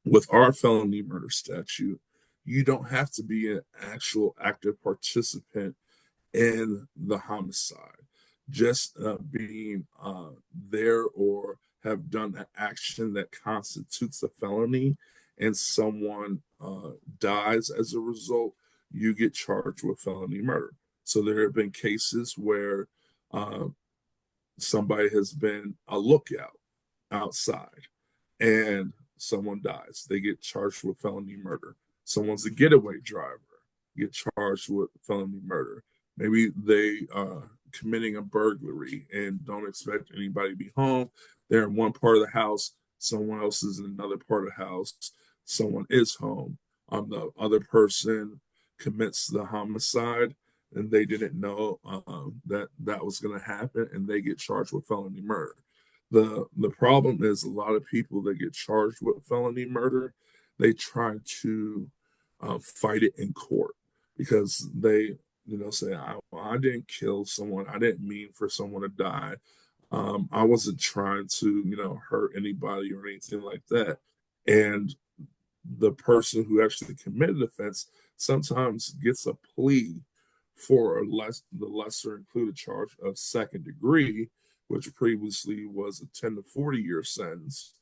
With our felony murder statute, you don't have to be an actual active participant in the homicide. Just being there or have done an action that constitutes a felony and someone dies as a result, you get charged with felony murder. So there have been cases where somebody has been a lookout outside and someone dies. They get charged with felony murder. Someone's a getaway driver, get charged with felony murder. Maybe they are committing a burglary and don't expect anybody to be home. They're in one part of the house, someone else is in another part of the house, someone is home. The other person commits the homicide and they didn't know that was going to happen, and they get charged with felony murder. The problem is a lot of people that get charged with felony murder, they try to fight it in court because they say, I didn't kill someone, I didn't mean for someone to die, I wasn't trying to hurt anybody or anything like that. And the person who actually committed the offense sometimes gets a plea for the lesser included charge of second degree, which previously was a 10 to 40-year sentence.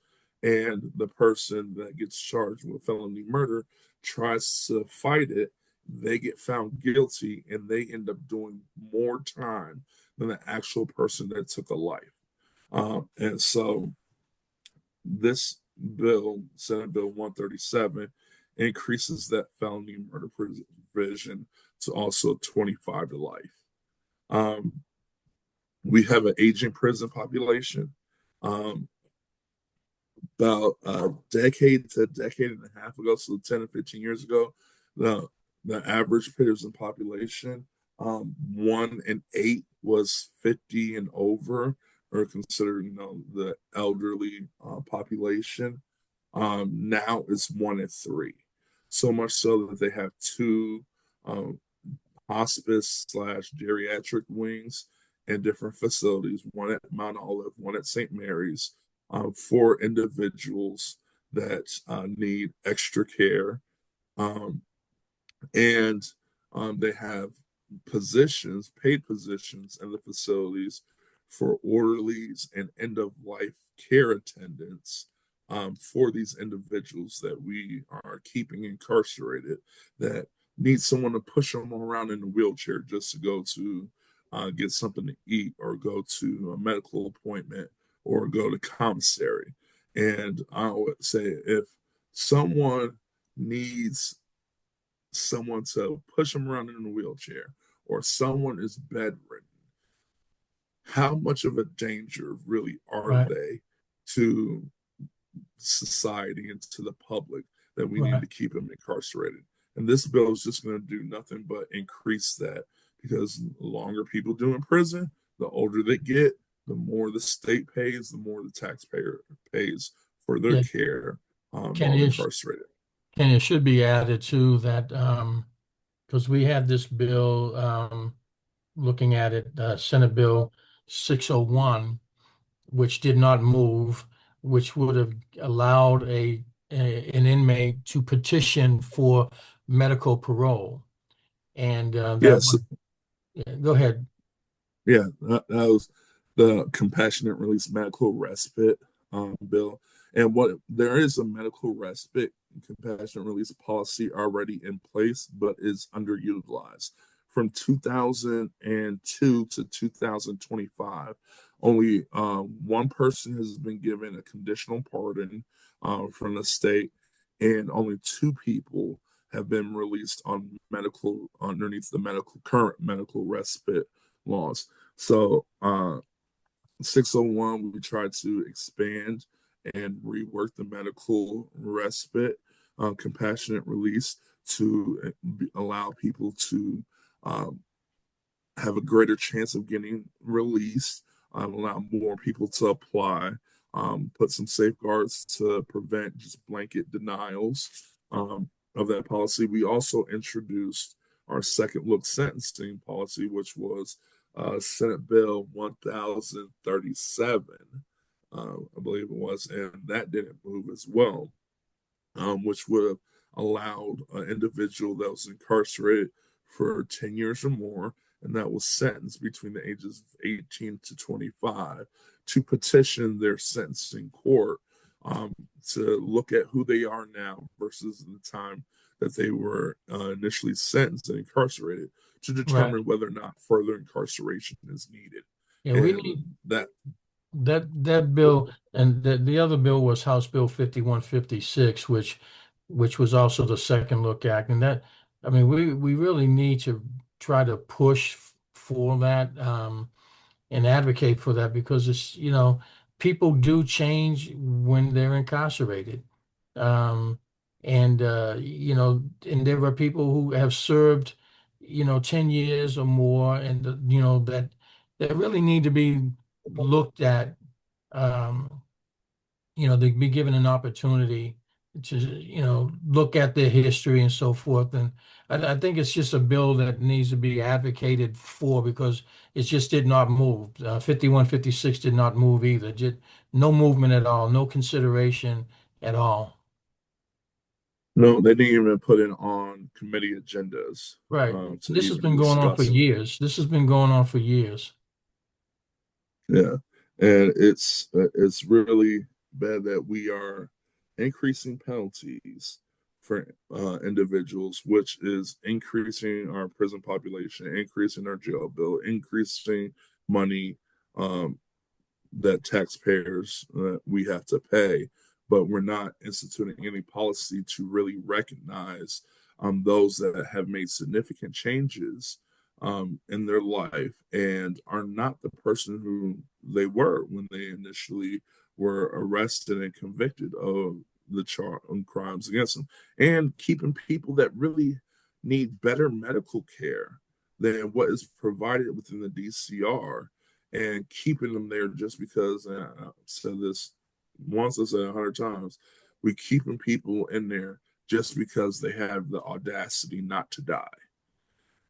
And the person that gets charged with felony murder tries to fight it. They get found guilty and they end up doing more time than the actual person that took a life. And so this bill, Senate Bill 137, increases that felony murder provision to also 25 to life. We have an aging prison population. About a decade to a decade and a half ago, so 10 to 15 years ago, the average prison population, 1 in 8 was 50 and over, or considered the elderly population. Now it's 1 in 3, so much so that they have 2 hospice / geriatric wings in different facilities, one at Mount Olive, one at St. Mary's, for individuals that need extra care. Um, and they have positions, paid positions in the facilities for orderlies and end of life care attendants for these individuals that we are keeping incarcerated that need someone to push them around in a wheelchair just to go to get something to eat or go to a medical appointment or go to commissary. And I would say if someone needs someone to push them around in a wheelchair or someone is bedridden, how much of a danger really are Right. they to society and to the public that we need Right. to keep them incarcerated? And this bill is just going to do nothing but increase that, because the longer people do in prison, the older they get, the more the state pays, the more the taxpayer pays for their Yeah. care Can while you incarcerated. can it should be added to that because we had this bill looking at it, Senate Bill 601, which did not move, which would have allowed an inmate to petition for medical parole, and that Yes, would yeah, go ahead. yeah, that was the compassionate release medical respite bill. And what there is a medical respite and compassionate release policy already in place, but is underutilized. From 2002 to 2025, only one person has been given a conditional pardon from the state, and only two people have been released on medical underneath the medical current medical respite laws. So 601, we tried to expand and rework the medical respite, compassionate release to allow people to um, have a greater chance of getting released, allow more people to apply, put some safeguards to prevent just blanket denials of that policy. We also introduced our second look sentencing policy, which was Senate Bill 1037, I believe it was, and that didn't move as well, which would have allowed an individual that was incarcerated for 10 years or more and that was sentenced between the ages of 18 to 25 to petition their sentencing court to look at who they are now versus the time that they were initially sentenced and incarcerated to Right. determine whether or not further incarceration is needed. Yeah, we And need that that bill, and the other bill was House Bill 5156, which was also the Second Look Act. And that, I mean, we really need to try to push for that and advocate for that, because it's, people do change when they're incarcerated. Um, and there are people who have served, 10 years or more, and that really need to be looked at. um, they be given an opportunity to, look at their history and so forth. And I think it's just a bill that needs to be advocated for, because it just did not move. 5156 did not move either. Just no movement at all, no consideration at all. no, they didn't even put it on committee agendas Right. to This has even been going on for discuss. years. This has been going on for years. Yeah, and it's really bad that we are increasing penalties for individuals, which is increasing our prison population, increasing our jail bill, increasing money um, that taxpayers we have to pay, but we're not instituting any policy to really recognize those that have made significant changes in their life and are not the person who they were when they initially were arrested and convicted of the crimes against them, and keeping people that really need better medical care than what is provided within the DCR and keeping them there just because, and I've said this once, I said 100 times, we keeping people in there just because they have the audacity not to die.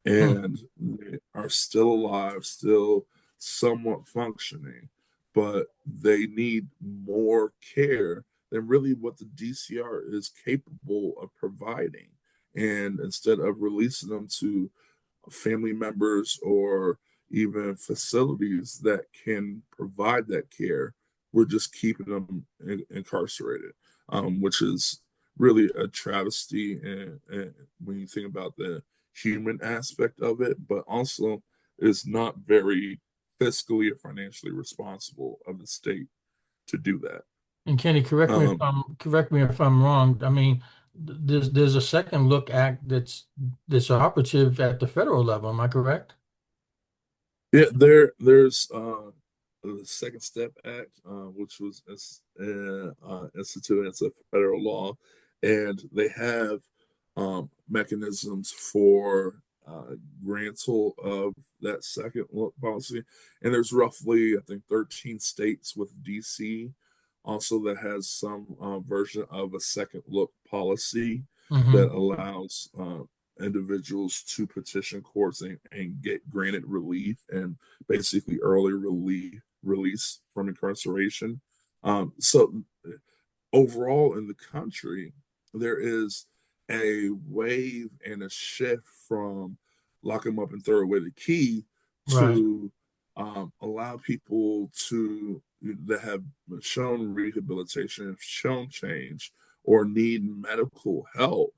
Hmm. And they are still alive, still somewhat functioning, but they need more care than really what the DCR is capable of providing. And instead of releasing them to family members or even facilities that can provide that care, we're just keeping them incarcerated, which is really a travesty. And when you think about the human aspect of it, but also is not very fiscally or financially responsible of the state to do that. And Kenny, correct me if I'm wrong. I mean, there's a Second Look Act that's operative at the federal level. Am I correct? Yeah, there's the Second Step Act, which was instituted as a federal law, and they have mechanisms for grantal of that second look policy. And there's roughly, I think, 13 states with DC also that has some version of a second look policy that allows individuals to petition courts and get granted relief and basically early release from incarceration. So overall in the country, there is a wave and a shift from lock them up and throw away the key Right. to allow people to that have shown rehabilitation, have shown change, or need medical help,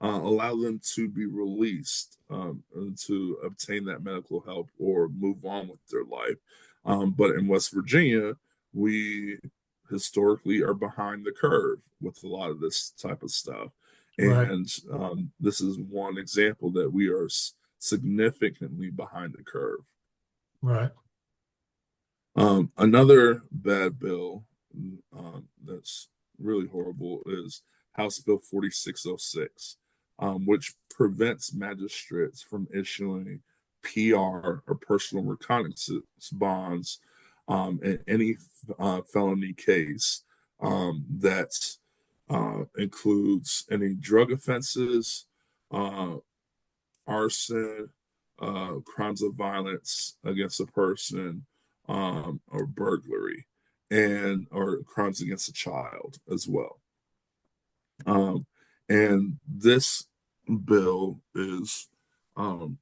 allow them to be released to obtain that medical help or move on with their life. But in West Virginia, we historically are behind the curve with a lot of this type of stuff. Right. And this is one example that we are significantly behind the curve. Right. Another bad bill that's really horrible is House Bill 4606, which prevents magistrates from issuing PR or personal reconnaissance bonds in any felony case that includes any drug offenses, arson, crimes of violence against a person, or burglary, and or crimes against a child as well. And this bill is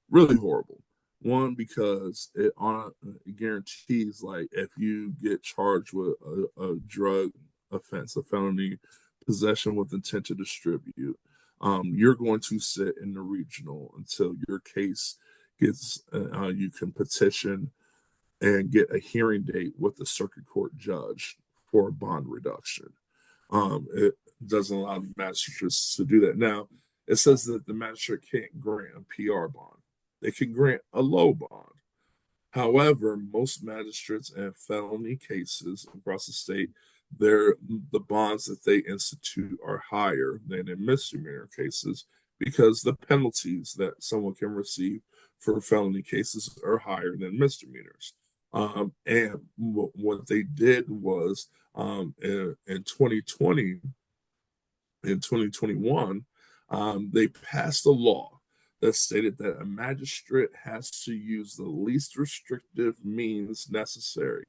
really horrible. One, because it guarantees, like, if you get charged with a drug offense, a felony possession with intent to distribute, you're going to sit in the regional until your case gets, you can petition and get a hearing date with the circuit court judge for a bond reduction. It doesn't allow the magistrates to do that. Now, it says that the magistrate can't grant a PR bond. They can grant a low bond. However, most magistrates in felony cases across the state, the bonds that they institute are higher than in misdemeanor cases because the penalties that someone can receive for felony cases are higher than misdemeanors. And what they did was in 2020, in 2021, they passed a law that stated that a magistrate has to use the least restrictive means necessary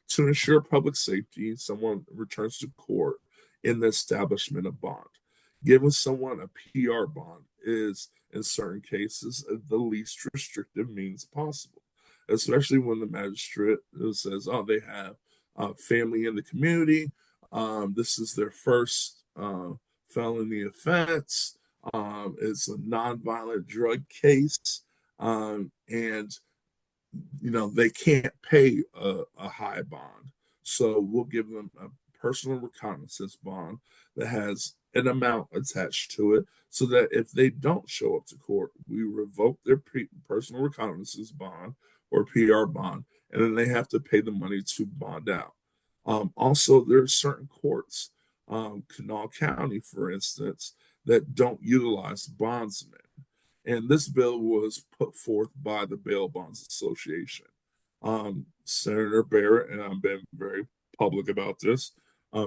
to ensure public safety. Someone returns to court in the establishment of bond. Giving someone a PR bond is, in certain cases, the least restrictive means possible, especially when the magistrate says, oh, they have family in the community. This is their first felony offense. It's a nonviolent drug case. And, they can't pay a high bond. So we'll give them a personal reconnaissance bond that has an amount attached to it so that if they don't show up to court, we revoke their personal reconnaissance bond or PR bond, and then they have to pay the money to bond out. Also, there are certain courts, Kanawha County, for instance, that don't utilize bondsmen. And this bill was put forth by the Bail Bonds Association. Senator Barrett, and I've been very public about this,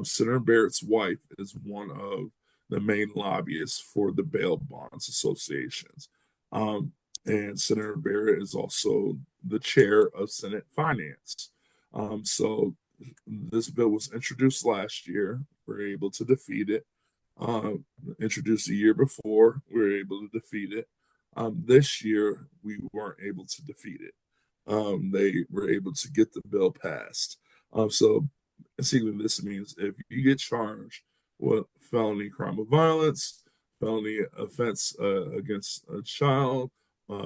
Senator Barrett's wife is one of the main lobbyists for the Bail Bonds Associations. and Senator Barrett is also the chair of Senate Finance. So this bill was introduced last year. We were able to defeat it. Introduced a year before, we were able to defeat it. This year, we weren't able to defeat it. They were able to get the bill passed. So basically, this means if you get charged with felony crime of violence, felony offense against a child,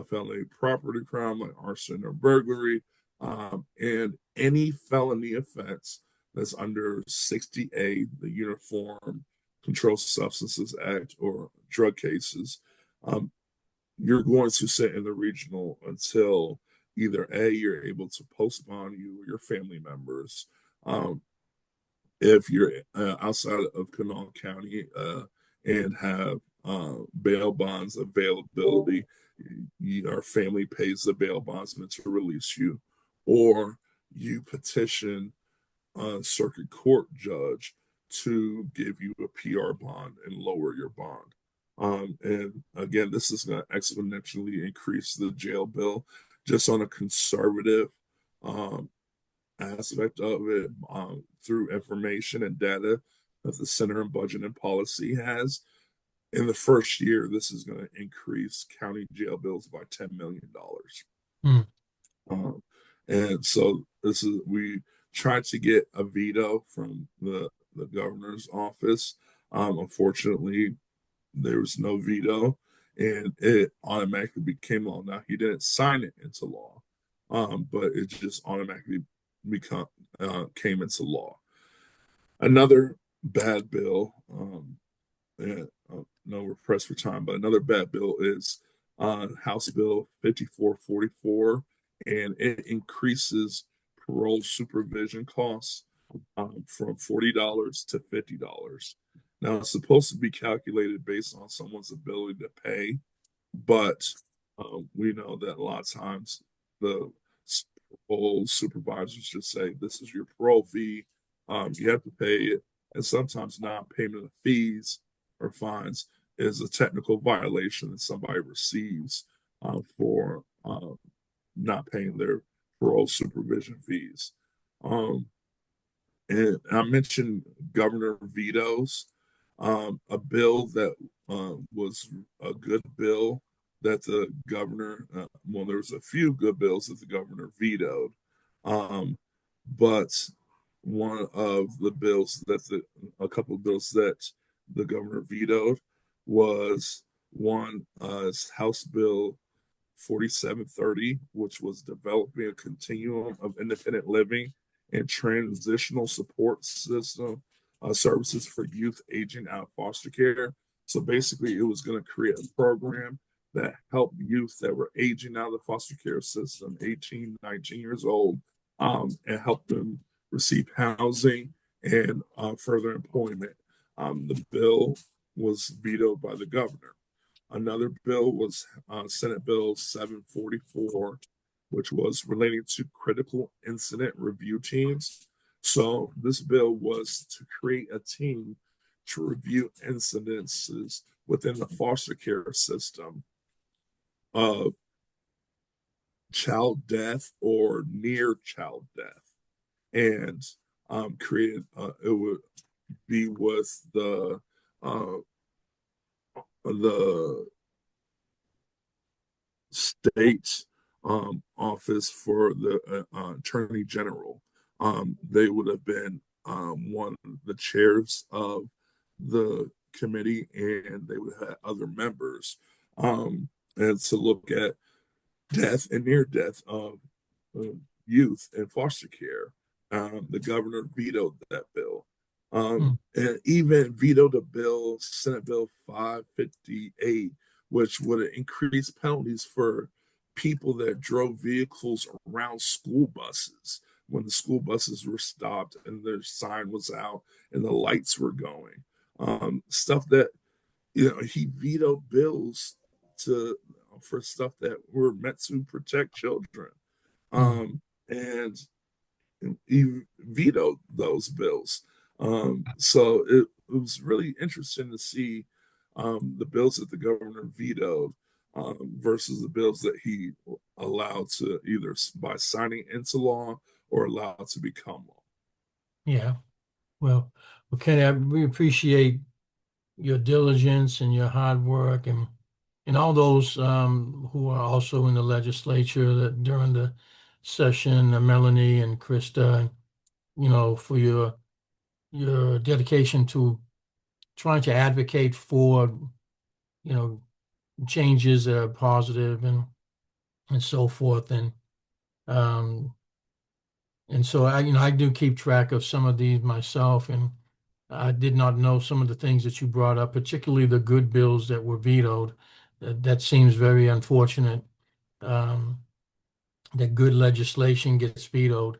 felony property crime like arson or burglary, and any felony offense that's under 60A, the Uniform Controlled Substances Act, or drug cases, you're going to sit in the regional until either A, you're able to post bond you or your family members. If you're outside of Kanawha County and have bail bonds availability, your family pays the bail bondsman to release you, or you petition a circuit court judge to give you a PR bond and lower your bond. And again, this is going to exponentially increase the jail bill just on a conservative aspect of it through information and data that the Center on Budget and Policy has. In the first year, this is going to increase county jail bills by $10 million. And so we tried to get a veto from the governor's office. Unfortunately, there was no veto, and it automatically became law. Now he didn't sign it into law, but it just automatically came into law. Another bad bill. And, no, we're pressed for time, but another bad bill is House Bill 5444, and it increases parole supervision costs from $40 to $50. Now, it's supposed to be calculated based on someone's ability to pay, but we know that a lot of times the parole supervisors just say, this is your parole fee, you have to pay it, and sometimes non-payment of fees or fines is a technical violation that somebody receives for not paying their parole supervision fees. And I mentioned governor vetoes. A bill that was a good bill that the governor, well, there's a few good bills that the governor vetoed, but one of the bills a couple of bills that the governor vetoed was one House Bill 4730, which was developing a continuum of independent living and transitional support system services for youth aging out of foster care. So basically, it was going to create a program that helped youth that were aging out of the foster care system, 18, 19 years old, and help them receive housing and further employment. The bill was vetoed by the governor. Another bill was Senate Bill 744, which was relating to critical incident review teams. So this bill was to create a team to review incidences within the foster care system of child death or near child death, and created it would be with the state office for the attorney general. They would have been one of the chairs of the committee, and they would have other members, and to look at death and near death of youth in foster care. The governor vetoed that bill. And even vetoed a bill, Senate Bill 558, which would increase penalties for people that drove vehicles around school buses when the school buses were stopped and their sign was out and the lights were going. Stuff that, he vetoed bills for stuff that were meant to protect children. And he vetoed those bills. So it was really interesting to see the bills that the governor vetoed versus the bills that he allowed to either by signing into law or allowed to become law. Yeah. Well, Kenny, we appreciate your diligence and your hard work and all those who are also in the legislature that during the session, Melanie and Krista, for your dedication to trying to advocate for, you know, changes that are positive and so forth. Um, and so I do keep track of some of these myself, and I did not know some of the things that you brought up, particularly the good bills that were vetoed. That seems very unfortunate. Um, that good legislation gets vetoed.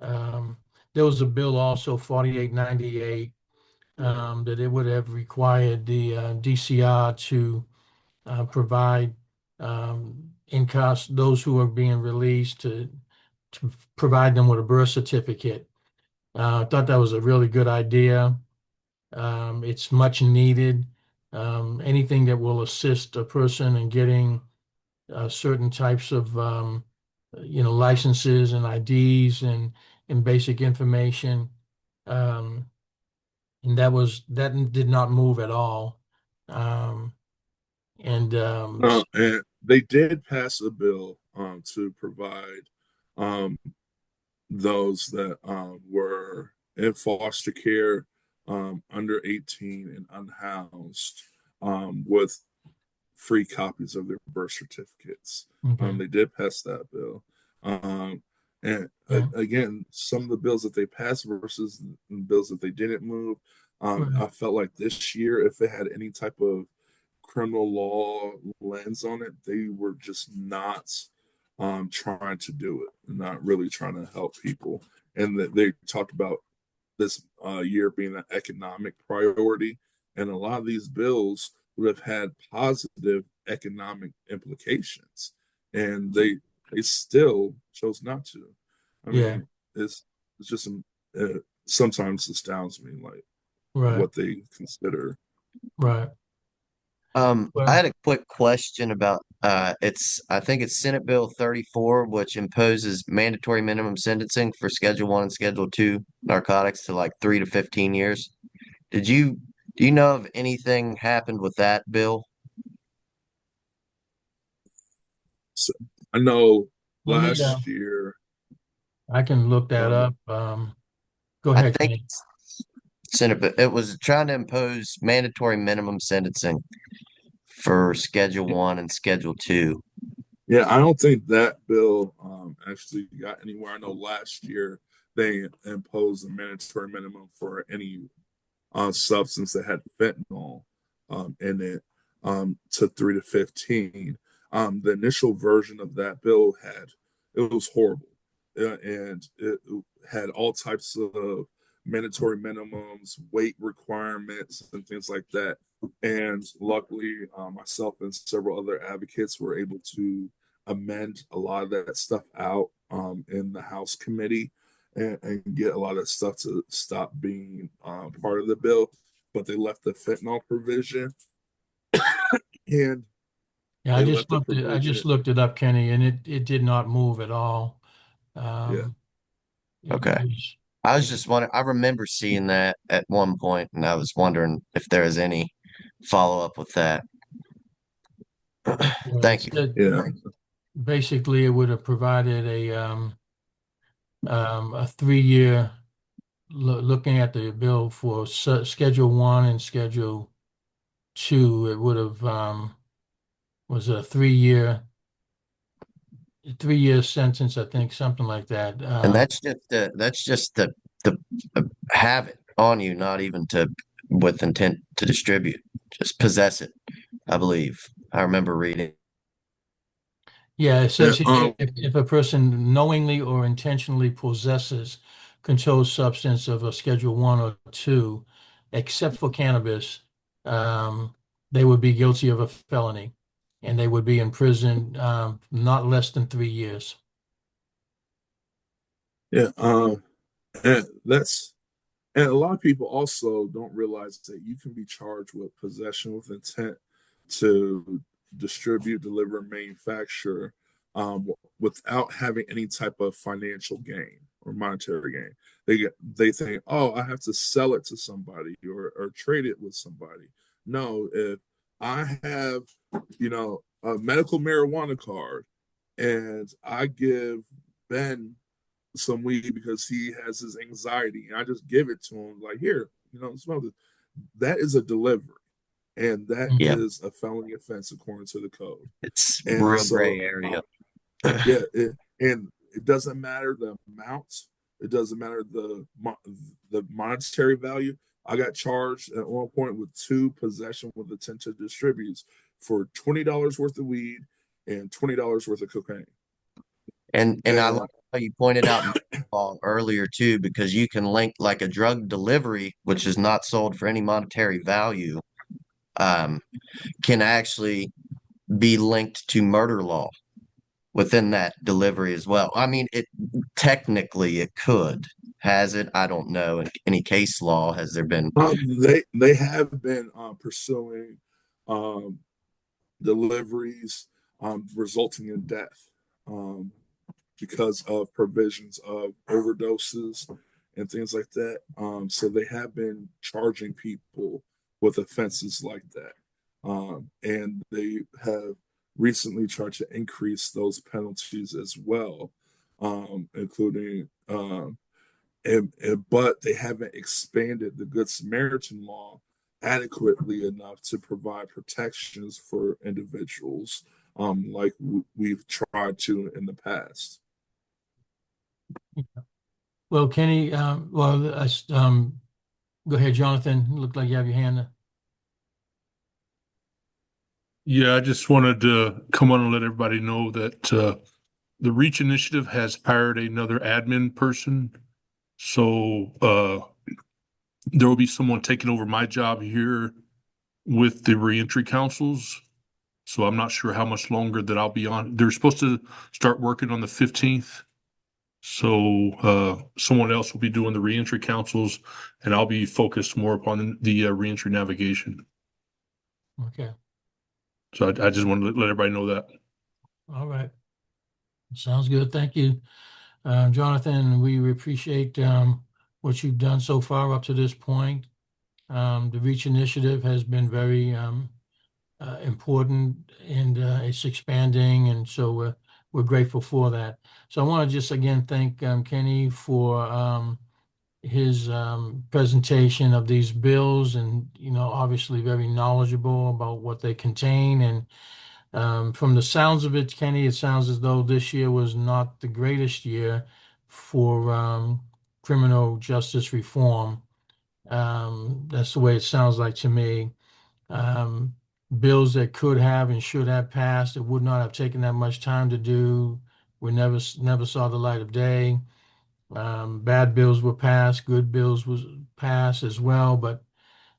Um, there was a bill also 4898 that it would have required the DCR to provide in cost those who are being released to provide them with a birth certificate. I thought that was a really good idea. It's much needed. Anything that will assist a person in getting certain types of licenses and IDs and basic information. Um, and that did not move at all. Um, and And they did pass a bill to provide um, those that were in foster care, under 18 and unhoused, with free copies of their birth certificates. okay. They did pass that bill. Um, and Yeah. again, some of the bills that they passed versus the bills that they didn't move, Right. I felt like this year, if it had any type of criminal law lens on it, they were just not trying to do it, not really trying to help people. And that they talked about this year being an economic priority, and a lot of these bills would have had positive economic implications, and they still chose not to. I Yeah. mean, it's just sometimes astounds me, like Right. what they consider. Right. I Well, had a quick question about I think it's Senate Bill 34, which imposes mandatory minimum sentencing for Schedule 1 and Schedule 2 narcotics to like 3 to 15 years. Did you do you know if anything happened with that bill? So I know let me. last year, I can look that um, up. Go I ahead, think Kenny. Senate Bill, it was trying to impose mandatory minimum sentencing for Schedule 1 and Schedule 2. yeah, I don't think that bill actually got anywhere. I know last year they imposed a mandatory minimum for any substance that had fentanyl in it, to 3 to 15. The initial version of that bill it was horrible, and it had all types of mandatory minimums, weight requirements, and things like that. And luckily, myself and several other advocates were able to amend a lot of that stuff out in the House committee, and get a lot of stuff to stop being part of the bill. But they left the fentanyl provision, and Yeah, they left the I provision. just looked it up, Kenny, and it did not move at all. Yeah. Um, it Okay. was. I was It, just wondering, I remember seeing that at one point, and I was wondering if there was any follow up with that. well, it Thank you. said Yeah. basically it would have provided a 3 year looking at the bill for Schedule 1 and Schedule 2. It would have was a 3 year sentence, I think, something like that. And that's just the have it on you, not even to with intent to distribute, just possess it. I believe I remember reading. Yeah, it Yeah. says here, if a person knowingly or intentionally possesses controlled substance of a Schedule 1 or 2, except for cannabis, um, they would be guilty of a felony, and they would be in prison not less than 3 years. Yeah. And that's and a lot of people also don't realize that you can be charged with possession with intent to distribute, deliver, manufacture without having any type of financial gain or monetary gain. They think, oh, I have to sell it to somebody or trade it with somebody. No, if I have, a medical marijuana card and I give Ben some weed because he has his anxiety, and I just give it to him, like, here, smoke it. That is a delivery, and that Yeah, is a felony offense according to the code. it's And real so, gray area. yeah, and it doesn't matter the amount. It doesn't matter the monetary value. I got charged at one point with 2 possession with intent to distribute for $20 worth of weed and $20 worth of cocaine. And I like And how you pointed out law earlier too, because you can link like a drug delivery, which is not sold for any monetary value, um, can actually be linked to murder law within that delivery as well. I mean, it technically it could. Has it? I don't know. In any case law, has there been? they have been pursuing um, deliveries resulting in death because of provisions of overdoses and things like that. So they have been charging people with offenses like that. And they have recently tried to increase those penalties as well, including but they haven't expanded the Good Samaritan law adequately enough to provide protections for individuals, like we've tried to in the past. Well, Kenny, go ahead, Jonathan. Look like you have your hand up. Yeah, I just wanted to come on and let everybody know that the Reach Initiative has hired another admin person. So there will be someone taking over my job here with the reentry councils. So I'm not sure how much longer that I'll be on. They're supposed to start working on the 15th. So someone else will be doing the reentry councils, and I'll be focused more upon the reentry navigation. Okay. So I just wanted to let everybody know that. All right. Sounds good. Thank you, Jonathan. We appreciate what you've done so far up to this point. The Reach Initiative has been very important, and it's expanding, and so we're grateful for that. So I want to just again thank Kenny for his presentation of these bills, and obviously very knowledgeable about what they contain. And from the sounds of it, Kenny, it sounds as though this year was not the greatest year for criminal justice reform. That's the way it sounds like to me. Um, Bills that could have and should have passed, it would not have taken that much time to do. We never saw the light of day. Bad bills were passed, good bills was passed as well,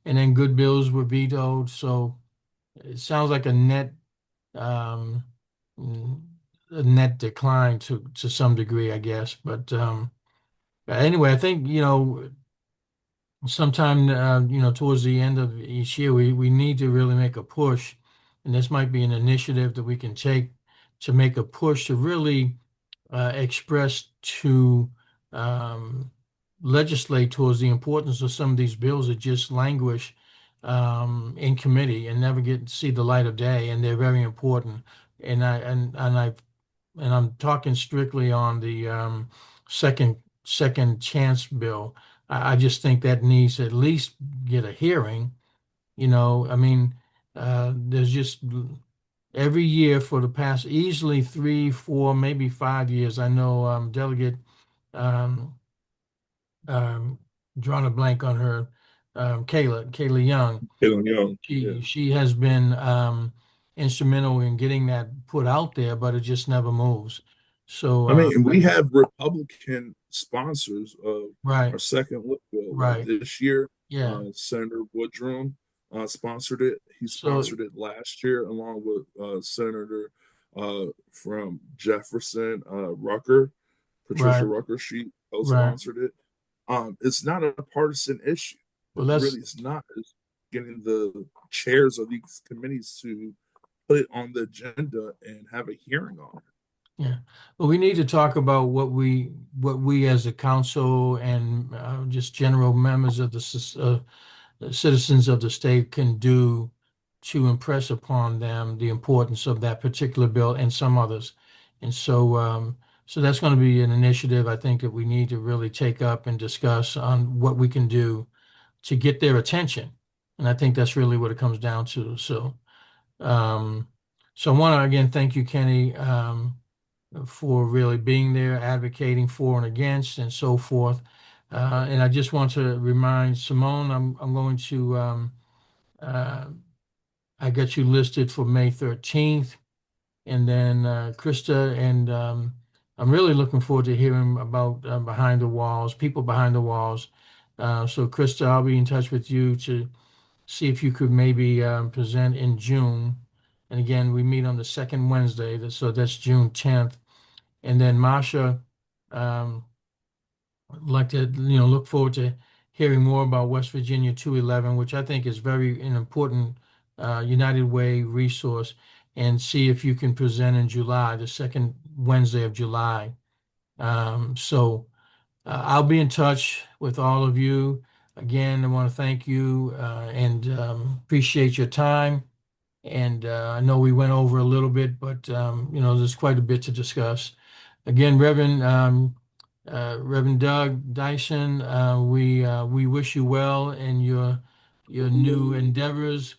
and then good bills were vetoed. So it sounds like um, a net decline to some degree, I guess. But anyway, I think sometime towards the end of each year, we need to really make a push, and this might be an initiative that we can take to make a push to really express to um, legislate towards the importance of some of these bills that just languish in committee and never get to see the light of day, and they're very important. And I'm talking strictly on the second chance bill. I just think that needs to at least get a hearing. I mean, there's just every year for the past easily 3, 4, maybe 5 years. I know Delegate um, um, drawn a blank on her, Kayla Young. Caleb Young, yeah. She has been instrumental in getting that put out there, but it just never moves. So I mean, we have Republican sponsors of right, our second look bill. Like right, this year, yeah. Senator Woodrum sponsored it. He So sponsored it last year, along with Senator from Jefferson, Patricia right, Rucker. She right. co-sponsored it. It's not a partisan issue. Well, It really is not. It's getting the chairs of these committees to put it on the agenda and have a hearing on it. Yeah, well, we need to talk about what we as a council and just general members of the citizens of the state can do to impress upon them the importance of that particular bill and some others. And so that's going to be an initiative I think that we need to really take up and discuss on what we can do to get their attention. And I think that's really what it comes down to. Um, so I want to again thank you, Kenny, for really being there, advocating for and against, and so forth. And I just want to remind Simone, I'm going to uh, I got you listed for May 13th, and then Krista, and I'm really looking forward to hearing about behind the walls, people behind the walls. So Krista, I'll be in touch with you to see if you could maybe present in June. And again, we meet on the second Wednesday, so that's June 10th. And then Masha, um, I'd like to, look forward to hearing more about West Virginia 211, which I think is very an important United Way resource, and see if you can present in July, the second Wednesday of July. I'll be in touch with all of you. Again, I want to thank you and appreciate your time. And I know we went over a little bit, but there's quite a bit to discuss. Again, Reverend Doug Dyson, we wish you well in your new endeavors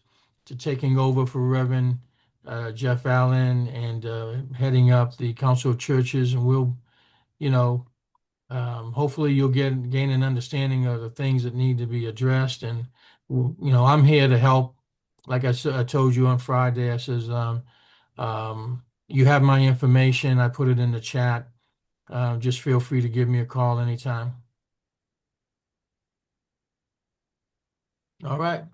to taking over for Reverend Jeff Allen and heading up the Council of Churches, and we'll, hopefully you'll gain an understanding of the things that need to be addressed. And I'm here to help. Like I told you on Friday, I says, you have my information. I put it in the chat. Just feel free to give me a call anytime. All right.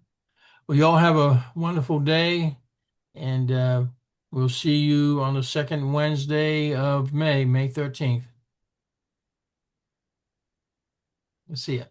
Well, y'all have a wonderful day, and we'll see you on the second Wednesday of May 13th. See ya.